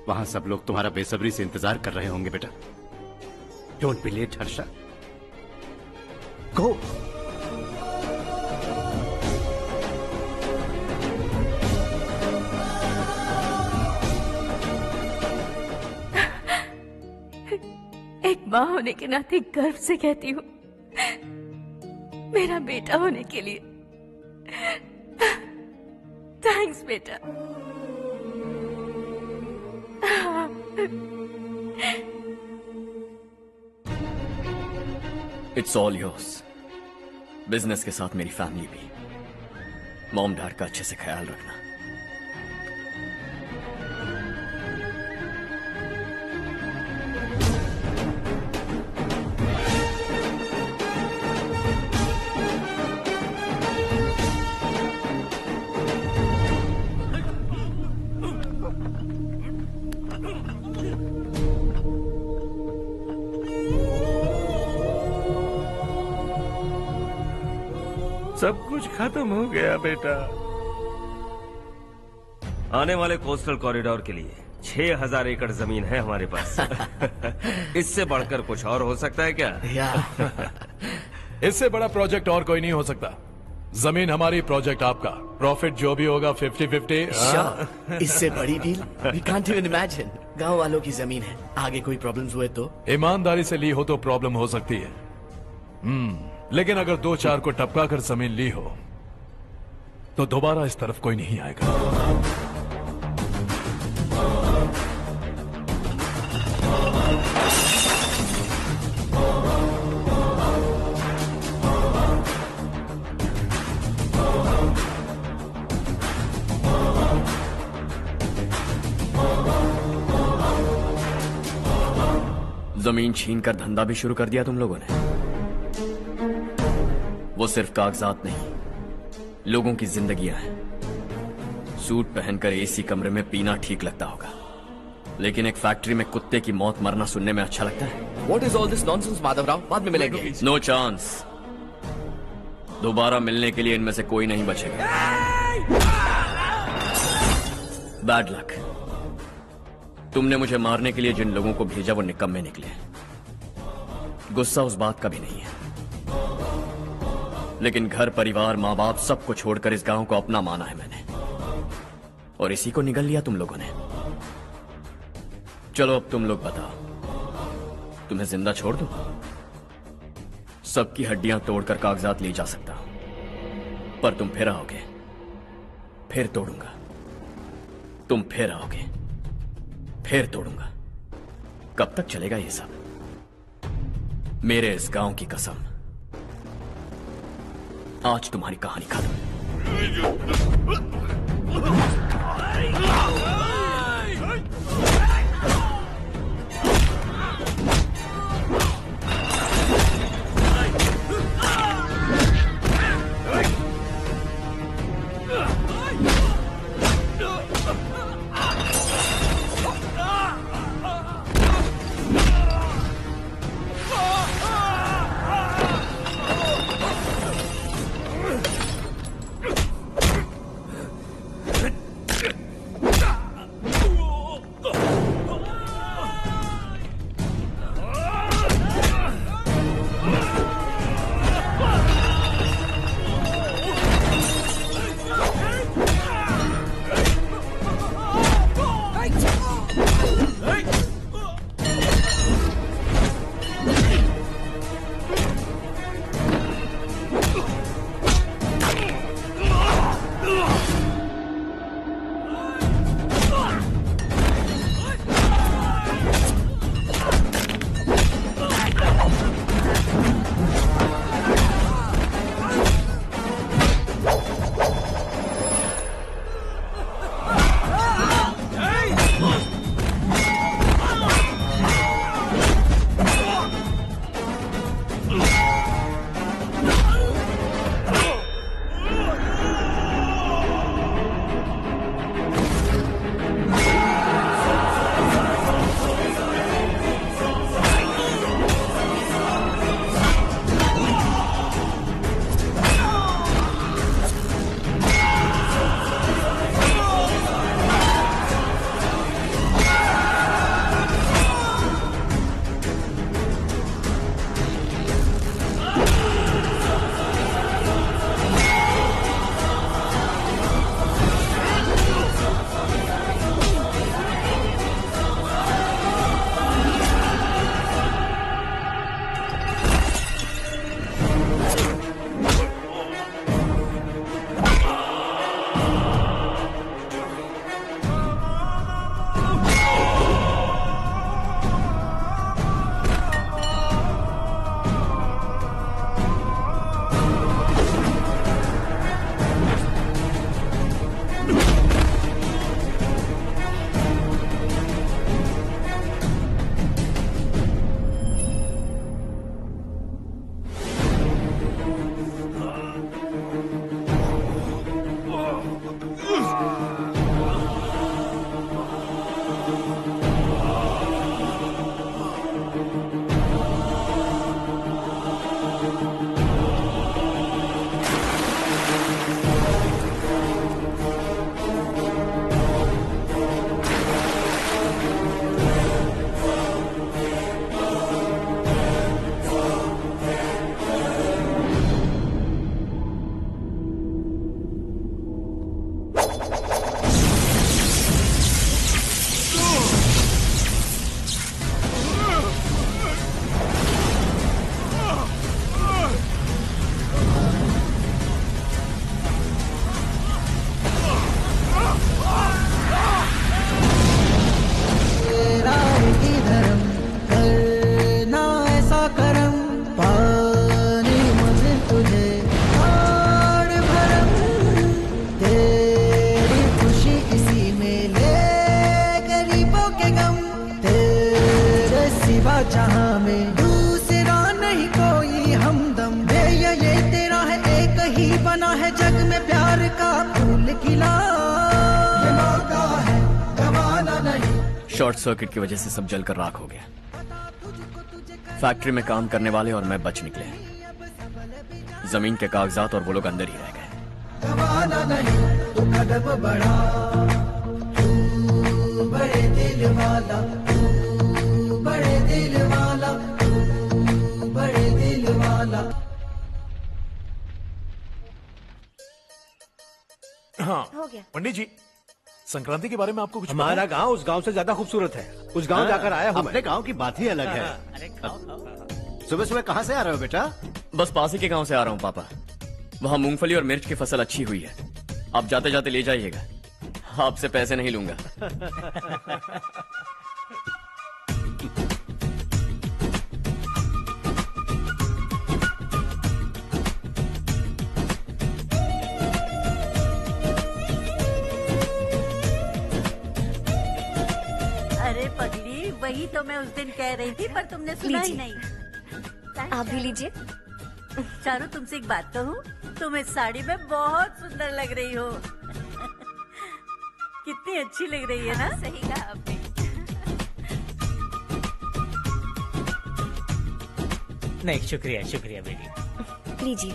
वहां सब लोग तुम्हारा बेसब्री से इंतजार कर रहे होंगे बेटा। डोंट बी लेट हर्षा, गो। एक माँ होने के नाते गर्व से कहती हूँ, मेरा बेटा होने के लिए। थैंक्स बेटा। It's all yours. बिजनेस के साथ मेरी फैमिली भी। मॉम डैड का अच्छे से ख्याल रखना। सब कुछ खत्म हो गया बेटा। आने वाले कोस्टल कॉरिडोर के लिए 6000 एकड़ जमीन है हमारे पास। इससे बढ़कर कुछ और हो सकता है क्या? इससे बड़ा प्रोजेक्ट और कोई नहीं हो सकता। जमीन हमारी, प्रोजेक्ट आपका। प्रॉफिट जो भी होगा 50-50। Sure. इससे बड़ी deal we can't even imagine। गांव वालों की जमीन है, आगे कोई प्रॉब्लम्स हुए तो? ईमानदारी से ली हो तो प्रॉब्लम हो सकती है, लेकिन अगर 2-4 को टपका कर जमीन ली हो तो दोबारा इस तरफ कोई नहीं आएगा। जमीन छीन कर धंधा भी शुरू कर दिया तुम लोगों ने। वो सिर्फ कागजात नहीं, लोगों की जिंदगियां हैं। सूट पहनकर एसी कमरे में पीना ठीक लगता होगा, लेकिन एक फैक्ट्री में कुत्ते की मौत मरना सुनने में अच्छा लगता है। What is all this nonsense, Madhavrao? बाद में मिलेंगे। No chance. दोबारा मिलने के लिए इनमें से कोई नहीं बचेगा। Bad luck. तुमने मुझे मारने के लिए जिन लोगों को भेजा वो निकम्मे निकले। गुस्सा उस बात का भी नहीं है, लेकिन घर परिवार माँ बाप सबको छोड़कर इस गांव को अपना माना है मैंने, और इसी को निगल लिया तुम लोगों ने। चलो अब तुम लोग बताओ, तुम्हें जिंदा छोड़ दूं? सबकी हड्डियां तोड़कर कागजात ले जा सकता हूं, पर तुम फिर आओगे, फिर तोड़ूंगा। तुम फिर आओगे, फिर तोड़ूंगा। कब तक चलेगा ये सब? मेरे इस गांव की कसम, आज तुम्हारी कहानी खत्म। जहां में, दूसरा नहीं कोई हमदम। ये तेरा है, एक ही बना है जग में प्यार का फूल खिला। ये मौका है, गवाना नहीं। शॉर्ट सर्किट की वजह से सब जलकर राख हो गया। फैक्ट्री में काम करने वाले और मैं बच निकले। जमीन के कागजात और वो लोग अंदर ही रह गए। गवाना नहीं, तू कदम बढ़ा, तू बड़े दिल वाला, तू बड़े दिल वाला, तू बड़े दिल वाला। हाँ हो गया। पंडित जी, संक्रांति के बारे में आपको कुछ हमारा गांव उस गांव से ज्यादा खूबसूरत है। उस गांव जाकर आया हूँ। अपने गांव की बात ही अलग है। सुबह सुबह कहाँ से आ रहे हो बेटा? बस पास ही के गांव से आ रहा हूँ पापा। वहाँ मूंगफली और मिर्च की फसल अच्छी हुई है। आप जाते जाते ले जाइएगा। आपसे पैसे नहीं लूंगा। अरे पगली, वही तो मैं उस दिन कह रही थी पर तुमने सुना ही नहीं। आप भी लीजिए। चारू, तुमसे एक बात कहूँ, तुम इस साड़ी में बहुत सुंदर लग रही हो। कितनी अच्छी लग रही है ना? सही कहा आपने। नहीं, शुक्रिया शुक्रिया बेटी। लीजिए।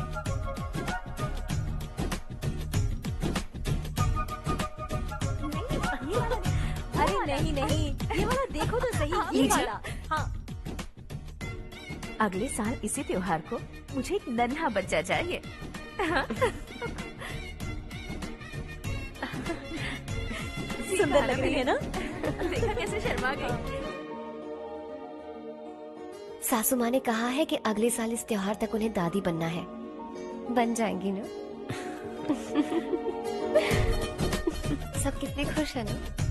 अरे नहीं नहीं, ये वाला देखो तो सही। ये वाला। हाँ। अगले साल इसी त्योहार को मुझे एक नन्हा बच्चा चाहिए। सुंदर लग रही है ना? देखा कैसे शर्मा गई। सासू माँ ने कहा है कि अगले साल इस त्योहार तक उन्हें दादी बनना है। बन जाएंगी ना? सब कितने खुश है ना?